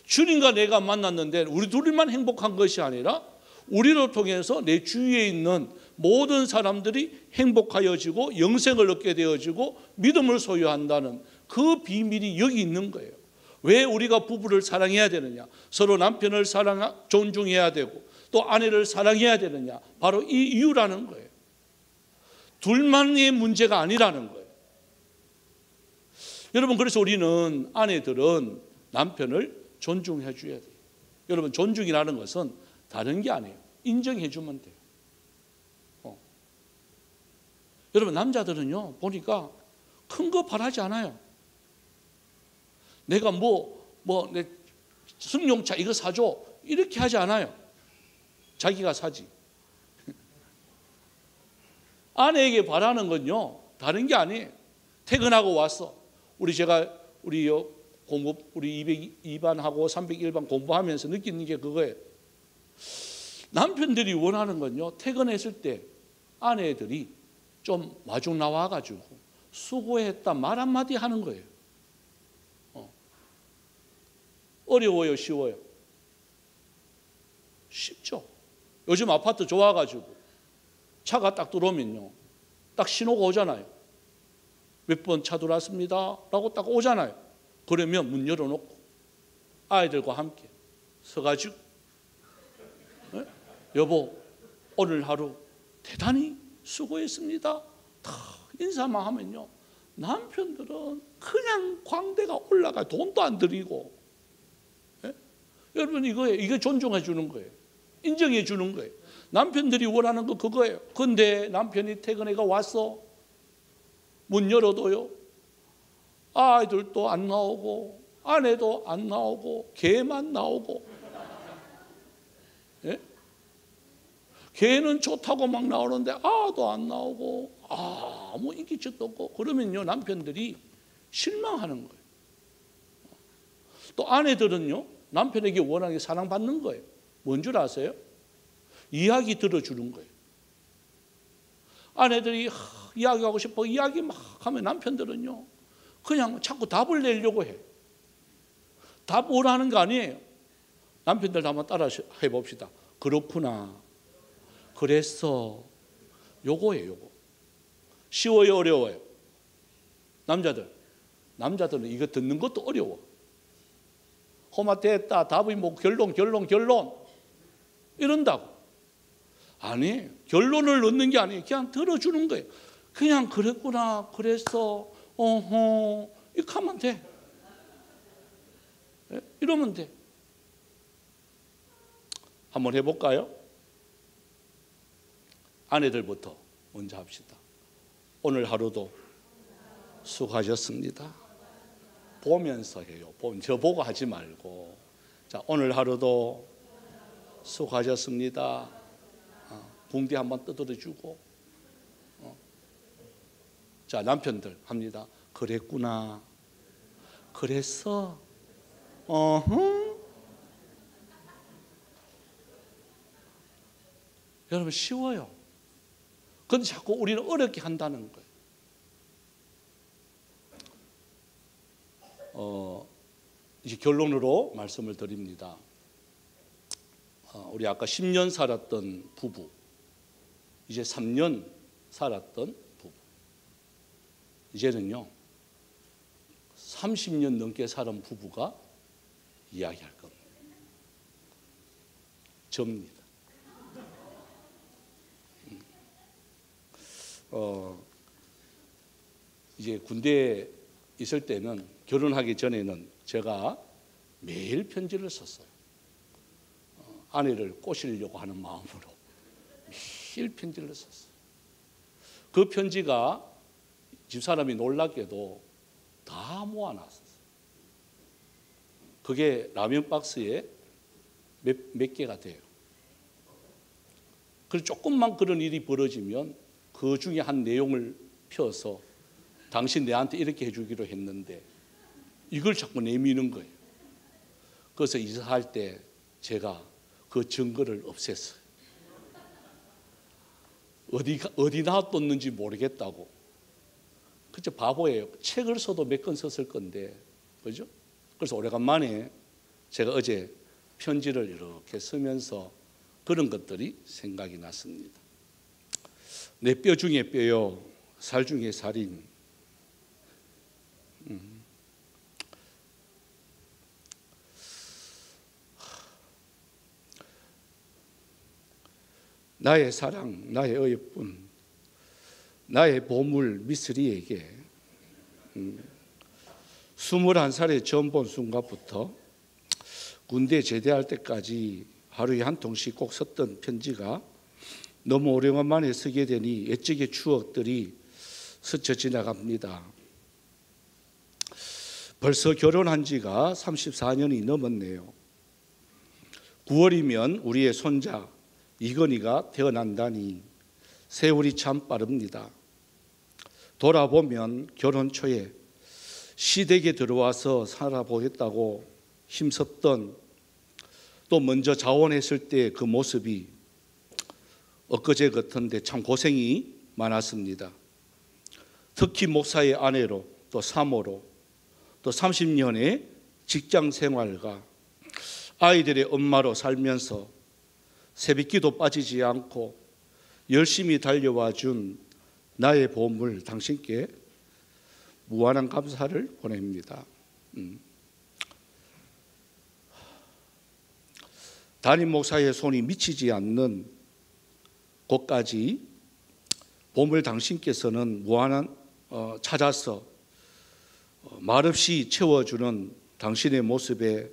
주님과 내가 만났는데 우리 둘이만 행복한 것이 아니라 우리를 통해서 내 주위에 있는 모든 사람들이 행복하여지고 영생을 얻게 되어지고 믿음을 소유한다는 그 비밀이 여기 있는 거예요. 왜 우리가 부부를 사랑해야 되느냐? 서로 남편을 존중해야 되고 또 아내를 사랑해야 되느냐? 바로 이 이유라는 거예요. 둘만의 문제가 아니라는 거예요. 여러분 그래서 우리는 아내들은 남편을 존중해 줘야 돼요. 여러분 존중이라는 것은 다른 게 아니에요. 인정해 주면 돼요. 여러분 남자들은요 보니까 큰 거 바라지 않아요. 내가 내 승용차 이거 사줘 이렇게 하지 않아요. 자기가 사지. 아내에게 바라는 건요 다른 게 아니에요. 퇴근하고 왔어. 우리 202반하고 301반 공부하면서 느끼는 게 그거예요. 남편들이 원하는 건요 퇴근했을 때 아내들이 좀 마중 나와가지고 수고했다 말 한마디 하는 거예요. 어려워요, 쉬워요? 쉽죠. 요즘 아파트 좋아가지고 차가 딱 들어오면요 딱 신호가 오잖아요. 몇 번 차 들어왔습니다 라고 딱 오잖아요. 그러면 문 열어놓고 아이들과 함께 서가지고 여보 오늘 하루 대단히 수고했습니다 다 인사만 하면요 남편들은 그냥 광대가 올라가 돈도 안 들이고 여러분 이거예요. 이게 존중해 주는 거예요. 인정해 주는 거예요. 남편들이 원하는 거 그거예요. 근데 남편이 퇴근해가 왔어. 문 열어도요. 아이들도 안 나오고 아내도 안 나오고 개만 나오고. 예? 개는 좋다고 막 나오는데 아도 안 나오고 아무 인기척도 없고 그러면요 남편들이 실망하는 거예요. 또 아내들은요 남편에게 원하는 게 사랑받는 거예요. 뭔 줄 아세요? 이야기 들어주는 거예요. 아내들이 이야기하고 싶어 이야기 막 하면 남편들은요 그냥 자꾸 답을 내려고 해. 답 원하는 거 아니에요. 남편들 한번 따라 해봅시다. 그렇구나. 그랬어. 요거예요. 요거. 쉬워요, 어려워요? 남자들은 이거 듣는 것도 어려워. 허마됐다. 답이 결론 이런다고. 아니 결론을 넣는 게 아니에요. 그냥 들어주는 거예요. 그냥 그랬구나 그랬어 이렇게 하면 돼. 이러면 돼. 한번 해볼까요? 아내들부터 먼저 합시다. 오늘 하루도 수고하셨습니다. 보면서 해요. 저보고 하지 말고. 자, 오늘 하루도 수고하셨습니다. 붕대 한번 두드려주고. 자, 남편들 합니다. 그랬구나. 그랬어. 여러분 쉬워요. 근데 자꾸 우리는 어렵게 한다는 거예요. 이제 결론으로 말씀을 드립니다. 우리 아까 10년 살았던 부부 이제 3년 살았던 부부. 이제는요 30년 넘게 살은 부부가 이야기할 겁니다. 접니다. 이제 군대에 있을 때는 결혼하기 전에는 제가 매일 편지를 썼어요. 아내를 꼬시려고 하는 마음으로 매일 편지를 썼어요. 그 편지가 집사람이 놀랍게도 다 모아놨었어요. 그게 라면 박스에 몇 개가 돼요. 그래서 조금만 그런 일이 벌어지면 그 중에 한 내용을 펴서 당신 내한테 이렇게 해주기로 했는데 이걸 자꾸 내미는 거예요. 그래서 이사할 때 제가 그 증거를 없앴어요. 어디 놔뒀는지 모르겠다고. 그쵸, 바보예요. 책을 써도 몇 권 썼을 건데, 그죠? 그래서 오래간만에 제가 어제 편지를 이렇게 쓰면서 그런 것들이 생각이 났습니다. 내 뼈 중에 뼈요, 살 중에 살인. 나의 사랑, 나의 어여쁜, 나의 보물 미쓰리에게 21살에 처음 본 순간부터 군대 제대할 때까지 하루에 한 통씩 꼭 썼던 편지가 너무 오래간만에 쓰게 되니 옛적의 추억들이 스쳐 지나갑니다. 벌써 결혼한 지가 34년이 넘었네요. 9월이면 우리의 손자 이건희가 태어난다니 세월이 참 빠릅니다. 돌아보면 결혼 초에 시댁에 들어와서 살아보겠다고 힘썼던, 또 먼저 자원했을 때 그 모습이 엊그제 같은데 참 고생이 많았습니다. 특히 목사의 아내로, 또 사모로, 또 30년의 직장 생활과 아이들의 엄마로 살면서 새벽기도 빠지지 않고 열심히 달려와 준 나의 보물 당신께 무한한 감사를 보냅니다. 담임 목사의 손이 미치지 않는 곳까지 보물 당신께서는 무한한 찾아서 말없이 채워주는 당신의 모습에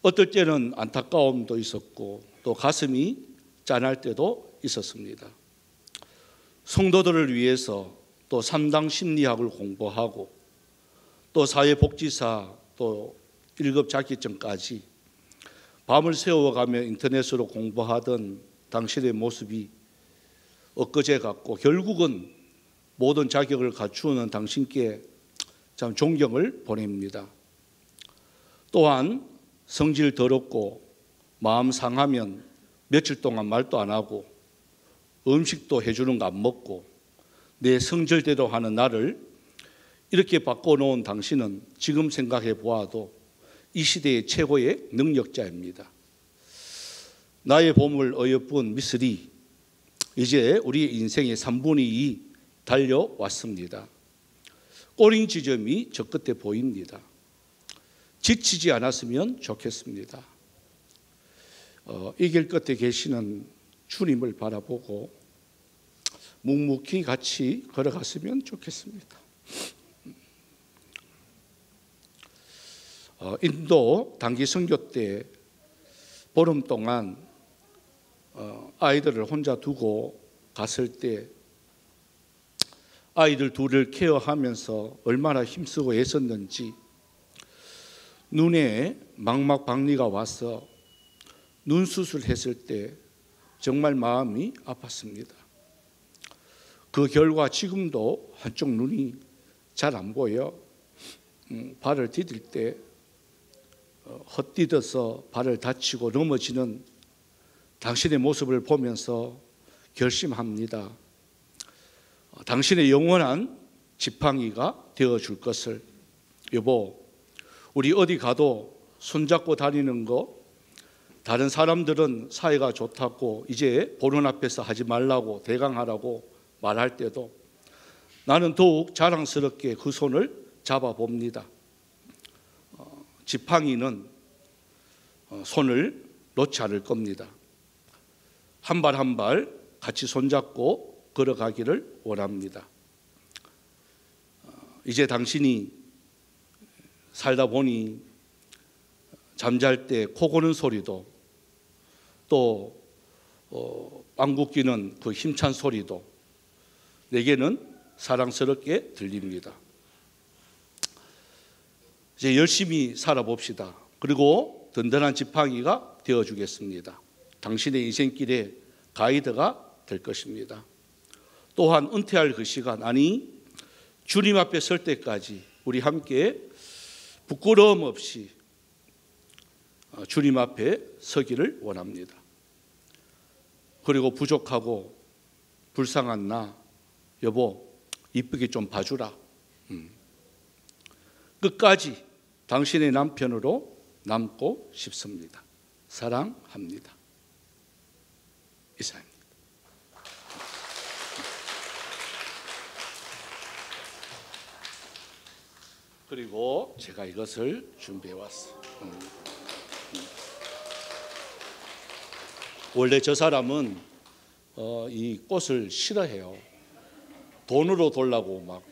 어떨 때는 안타까움도 있었고 또 가슴이 짠할 때도 있었습니다. 성도들을 위해서 또 3당 심리학을 공부하고 또 사회복지사 또 1급 자격증까지 밤을 새워가며 인터넷으로 공부하던 당신의 모습이 엊그제 같고 결국은 모든 자격을 갖추는 당신께 참 존경을 보냅니다. 또한 성질 더럽고 마음 상하면 며칠 동안 말도 안 하고 음식도 해주는 거 안 먹고 내 성질대로 하는 나를 이렇게 바꿔놓은 당신은 지금 생각해 보아도 이 시대의 최고의 능력자입니다. 나의 보물 어여쁜 미쓰리, 이제 우리의 인생의 3분의 2 달려왔습니다. 꼬린 지점이 저 끝에 보입니다. 지치지 않았으면 좋겠습니다. 이 길 끝에 계시는 주님을 바라보고 묵묵히 같이 걸어갔으면 좋겠습니다. 인도 단기 선교 때 보름 동안 아이들을 혼자 두고 갔을 때 아이들 둘을 케어하면서 얼마나 힘쓰고 애썼는지 눈에 망막박리가 와서 눈 수술했을 때 정말 마음이 아팠습니다. 그 결과 지금도 한쪽 눈이 잘 안 보여 발을 디딜 때 헛디뎌서 발을 다치고 넘어지는 당신의 모습을 보면서 결심합니다. 당신의 영원한 지팡이가 되어줄 것을. 여보, 우리 어디 가도 손잡고 다니는 거 다른 사람들은 사이가 좋다고 이제 보는 앞에서 하지 말라고 대강하라고 말할 때도 나는 더욱 자랑스럽게 그 손을 잡아봅니다. 지팡이는 손을 놓지 않을 겁니다. 한 발 한 발 같이 손잡고 걸어가기를 원합니다. 이제 당신이 살다 보니 잠잘 때 코 고는 소리도 또 방귀 뀌는 그 힘찬 소리도 내게는 사랑스럽게 들립니다. 이제 열심히 살아봅시다. 그리고 든든한 지팡이가 되어주겠습니다. 당신의 인생길에 가이드가 될 것입니다. 또한 은퇴할 그 시간, 아니 주님 앞에 설 때까지 우리 함께 부끄러움 없이 주님 앞에 서기를 원합니다. 그리고 부족하고 불쌍한 나, 여보 이쁘게 좀 봐주라. 끝까지 당신의 남편으로 남고 싶습니다. 사랑합니다. 이상입니다. 그리고 제가 이것을 준비해 왔어요. 원래 저 사람은 이 꽃을 싫어해요. 돈으로 돌라고 막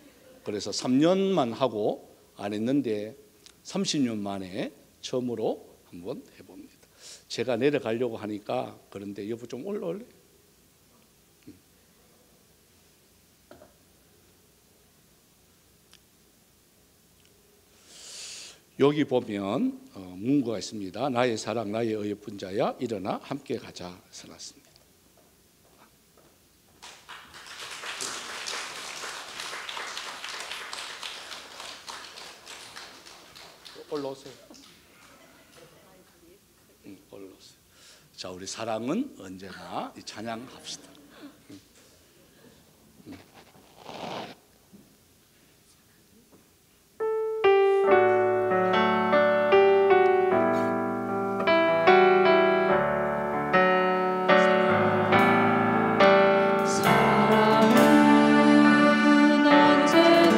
그래서 3년만 하고 안 했는데 30년 만에 처음으로 한번 해봅니다. 제가 내려가려고 하니까 그런데 여보 좀 올라올래? 여기 보면 문구가 있습니다. 나의 사랑 나의 어여쁜 자야 일어나 함께 가자 써놨습니다. 올라오세요. 올라오세요. 자, 우리 사랑은 언제나 찬양합시다. 사랑은 언제나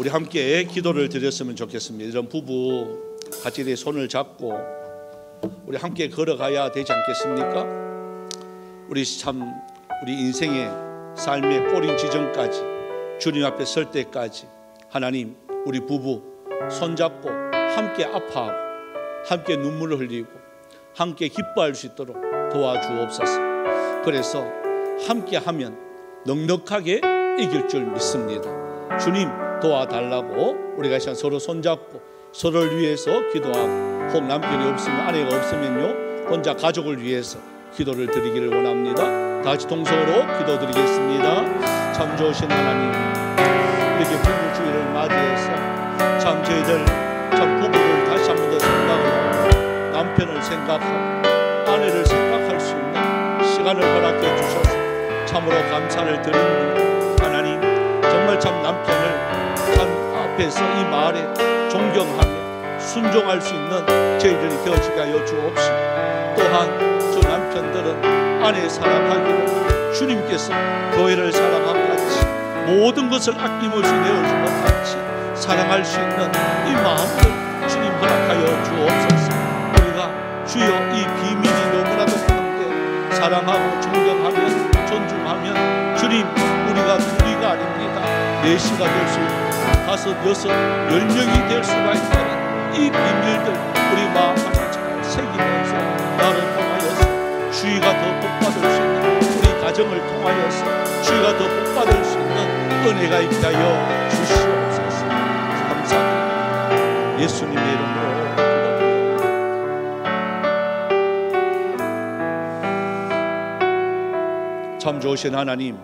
우리 함께 기도를 드렸으면 좋겠습니다. 이런 부부 같이 내 손을 잡고 우리 함께 걸어가야 되지 않겠습니까? 우리 인생의 삶의 꼬린 지점까지 주님 앞에 설 때까지 하나님 우리 부부 손잡고 함께 아파하고 함께 눈물을 흘리고 함께 기뻐할 수 있도록 도와주옵소서. 그래서 함께하면 넉넉하게 이길 줄 믿습니다. 주님 도와달라고 우리가 서로 손잡고 서로를 위해서 기도하고, 혹 남편이 없으면 아내가 없으면요 혼자 가족을 위해서 기도를 드리기를 원합니다. 다 같이 동성으로 기도드리겠습니다. 참 좋으신 하나님, 이렇게 부부주의를 맞이해서 참 저희들 참 부부를 다시 한 번 더 생각하고 남편을 생각하고 아내를 생각할 수 있는 시간을 허락해 주셔서 참으로 감사를 드립니다. 하나님, 정말 참 남편을 참 앞에서 이 말에 존경하며 순종할 수 있는 저희들이 되어지게 하여 주옵시고, 또한 저 남편들은 아내 사랑하기를 주님께서 교회를 사랑함 같이 모든 것을 아낌없이 내어준 것 같이 사랑할 수 있는 이 마음을 주님 허락하여 주옵소서. 우리가 주여 이 비밀이 너무나도 큰데 사랑하고 존경하며 존중하면 주님 우리가 둘이가 아닙니다. 4시가 될 수 있고 5, 6, 10명이 될 수가 있다는 이 비밀들 우리 마음 안에 잘 새기면서 나를 통하여서 주의가 더 복받을 수 있는, 우리 가정을 통하여서 주의가 더 복받을 수 있는 은혜가 있게 하여 주시옵소서. 감사드립니다. 예수님의 이름으로 기도드립니다. 참 좋으신 하나님,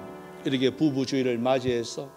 이렇게 부부주의를 맞이해서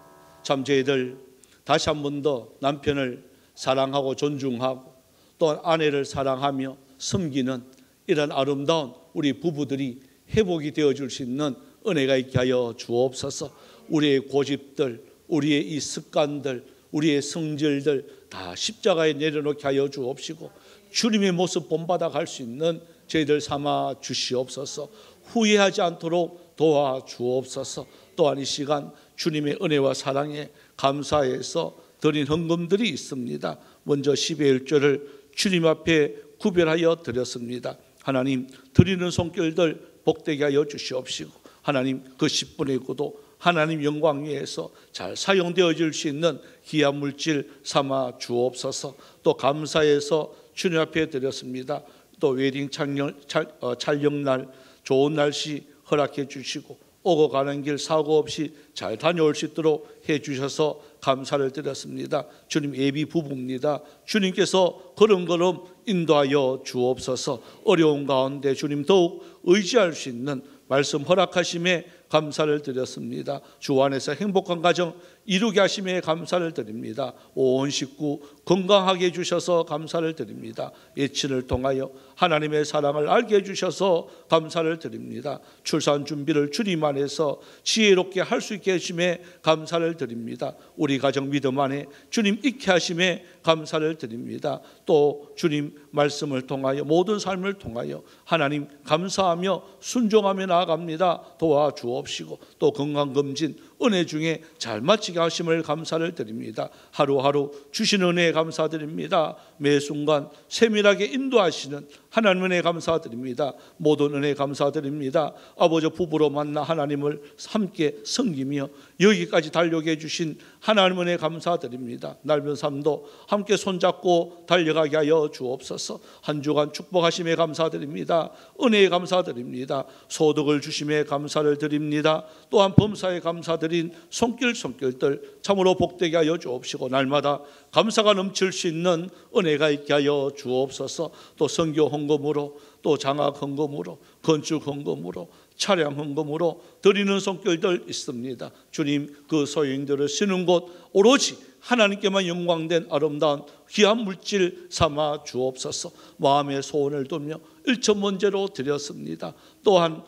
참 저희들 다시 한 번 더 남편을 사랑하고 존중하고 또 아내를 사랑하며 섬기는 이런 아름다운 우리 부부들이 회복이 되어줄 수 있는 은혜가 있게 하여 주옵소서. 우리의 고집들, 우리의 이 습관들, 우리의 성질들 다 십자가에 내려놓게 하여 주옵시고 주님의 모습 본받아 갈 수 있는 저희들 삼아 주시옵소서. 후회하지 않도록 도와주옵소서. 또한 이 시간 주님의 은혜와 사랑에 감사해서 드린 헌금들이 있습니다. 먼저 10의 1조를 주님 앞에 구별하여 드렸습니다. 하나님, 드리는 손길들 복되게 하여 주시옵시고 하나님 그 10분의 9도 하나님 영광 위에서 잘 사용되어질 수 있는 귀한 물질 삼아 주옵소서. 또 감사해서 주님 앞에 드렸습니다. 또 웨딩 촬영날 좋은 날씨 허락해 주시고 오고 가는 길 사고 없이 잘 다녀올 수 있도록 해 주셔서 감사를 드렸습니다. 주님 예비 부부입니다. 주님께서 걸음걸음 인도하여 주옵소서. 어려운 가운데 주님 더욱 의지할 수 있는 말씀 허락하심에 감사를 드렸습니다. 주 안에서 행복한 가정 이루게 하심에 감사를 드립니다. 온 식구 건강하게 해주셔서 감사를 드립니다. 예친을 통하여 하나님의 사랑을 알게 해주셔서 감사를 드립니다. 출산 준비를 주님 안에서 지혜롭게 할 수 있게 하심에 감사를 드립니다. 우리 가정 믿음 안에 주님 있게 하심에 감사를 드립니다. 또 주님 말씀을 통하여 모든 삶을 통하여 하나님 감사하며 순종하며 나아갑니다. 도와주옵시고 또 건강검진 은혜 중에 잘 마치게 하심을 감사를 드립니다. 하루하루 주신 은혜에 감사드립니다. 매 순간 세밀하게 인도하시는 하나님 은혜 감사드립니다. 모든 은혜 감사드립니다. 아버지 부부로 만나 하나님을 함께 섬기며 여기까지 달려게 해주신 하나님 은혜 감사드립니다. 넓은 삶도 함께 손잡고 달려가게 하여 주옵소서. 한 주간 축복하심에 감사드립니다. 은혜에 감사드립니다. 소득을 주심에 감사를 드립니다. 또한 범사에 감사드린 손길들 참으로 복되게 하여 주옵시고 날마다 감사가 넘칠 수 있는 은혜가 있게 하여 주옵소서. 또 선교 헌금으로 또 장학 헌금으로 건축 헌금으로 차량 헌금으로 드리는 손길들 있습니다. 주님 그 소유인들을 쓰는 곳 오로지 하나님께만 영광된 아름다운 귀한 물질 삼아 주옵소서. 마음의 소원을 두며 일천번제로 드렸습니다. 또한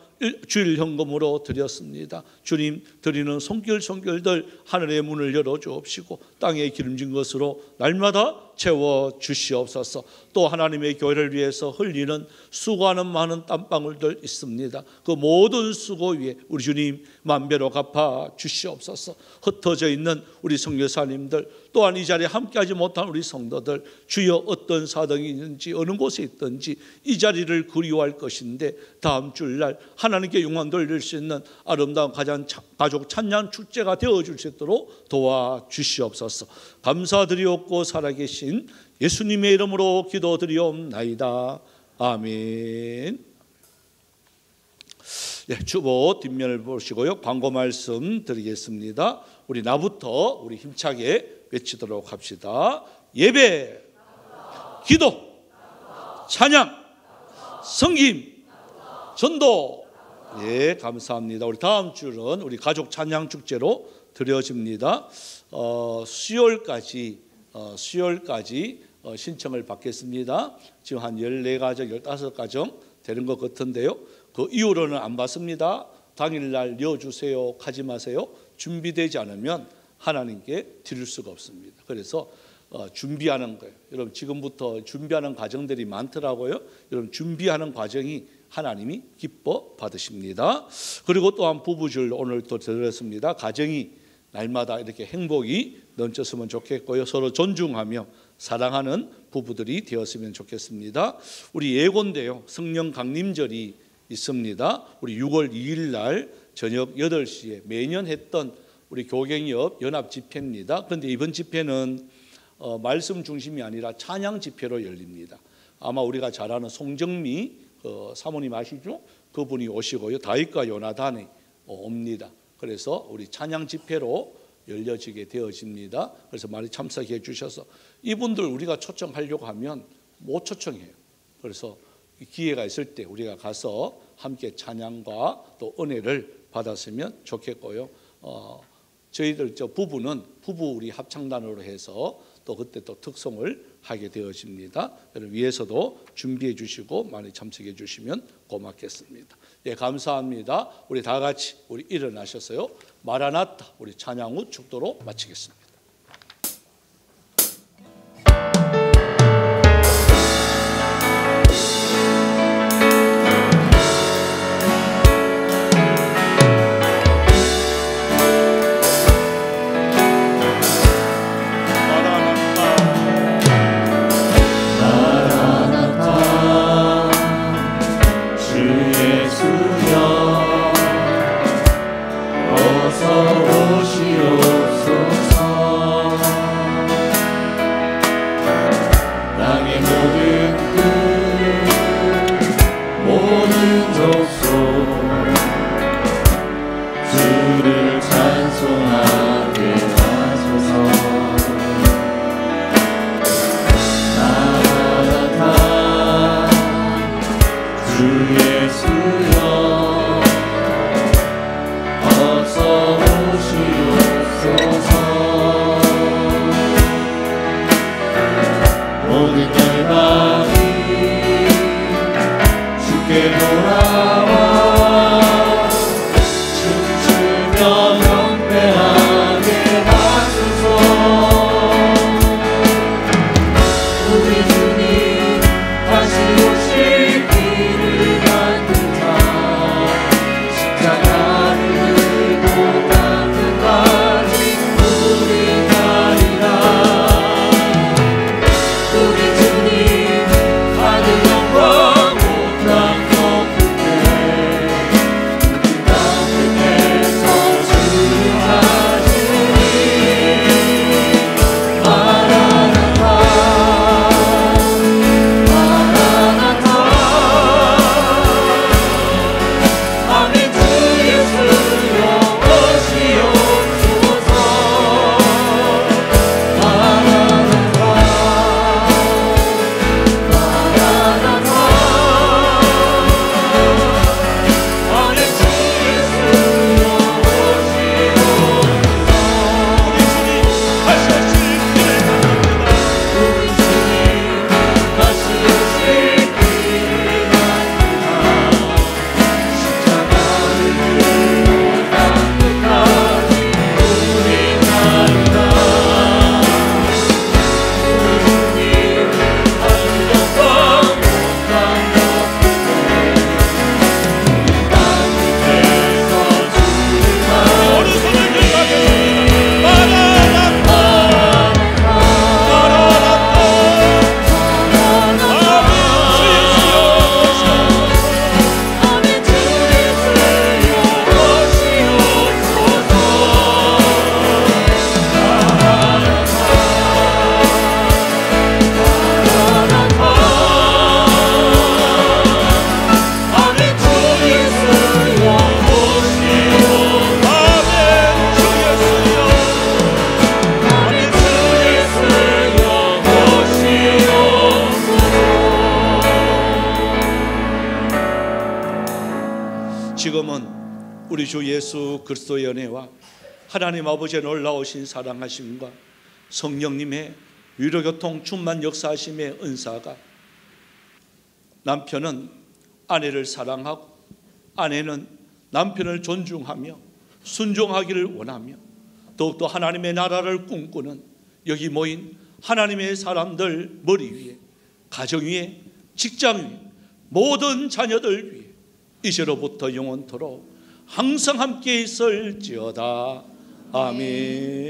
주일 현금으로 드렸습니다. 주님 드리는 손길들 하늘의 문을 열어 주옵시고 땅에 기름진 것으로 날마다 채워 주시옵소서. 또 하나님의 교회를 위해서 흘리는 수고하는 많은 땀방울들 있습니다. 그 모든 수고 위에 우리 주님 만배로 갚아 주시옵소서. 흩어져 있는 우리 선교사님들, 또한 이 자리에 함께하지 못한 우리 성도들, 주여 어떤 사정이 있는지 어느 곳에 있든지 이 자리를 그리워할 것인데 다음 주일날 하나님께 영광 돌릴 수 있는 아름다운 가족 찬양 축제가 되어줄 수 있도록 도와주시옵소서. 감사드리옵고 살아계신 예수님의 이름으로 기도드리옵나이다. 아멘. 네, 주보 뒷면을 보시고요, 광고 말씀 드리겠습니다. 우리 나부터 우리 힘차게 외치도록 합시다. 예배, 기도, 찬양, 성김, 전도. 예, 감사합니다. 우리 다음 주는 우리 가족 찬양 축제로 드려집니다. 수요일까지 신청을 받겠습니다. 지금 한 14가정, 15가정 되는 것 같은데요. 그 이후로는 안 받습니다. 당일날 넣어주세요 하지 마세요. 준비되지 않으면 하나님께 드릴 수가 없습니다. 그래서 준비하는 거예요. 여러분 지금부터 준비하는 과정들이 많더라고요. 여러분 준비하는 과정이 하나님이 기뻐 받으십니다. 그리고 또한 부부줄 오늘 또 드렸습니다. 가정이 날마다 이렇게 행복이 넘쳤으면 좋겠고요. 서로 존중하며 사랑하는 부부들이 되었으면 좋겠습니다. 우리 예고인데요, 성령 강림절이 있습니다. 우리 6월 2일 날 저녁 8시에 매년 했던 우리 교갱협 연합 집회입니다. 그런데 이번 집회는 말씀 중심이 아니라 찬양 집회로 열립니다. 아마 우리가 잘 아는 송정미 사모님 아시죠? 그분이 오시고요, 다윗과 요나단이 옵니다. 그래서 우리 찬양 집회로 열려지게 되어집니다. 그래서 많이 참석해 주셔서 이분들 우리가 초청하려고 하면 못 초청해요. 그래서 기회가 있을 때 우리가 가서 함께 찬양과 또 은혜를 받았으면 좋겠고요. 저희들 부부는 부부 우리 합창단으로 해서 또 그때 또 특송을 하게 되어집니다. 여러분 위에서도 준비해 주시고 많이 참석해 주시면 고맙겠습니다. 예, 감사합니다. 우리 다 같이 우리 일어나셔서요, 마라나타 우리 찬양 후 축도로 마치겠습니다. 어서 오시옵소서. 지금은 우리 주 예수 그리스도의 은혜와 하나님 아버지의 놀라우신 사랑하심과 성령님의 위로교통 충만 역사하심의 은사가 남편은 아내를 사랑하고 아내는 남편을 존중하며 순종하기를 원하며 더욱더 하나님의 나라를 꿈꾸는 여기 모인 하나님의 사람들 머리 위에, 가정 위에, 직장 위에, 모든 자녀들 위에 이제로부터 영원토록 항상 함께 있을지어다. 아멘.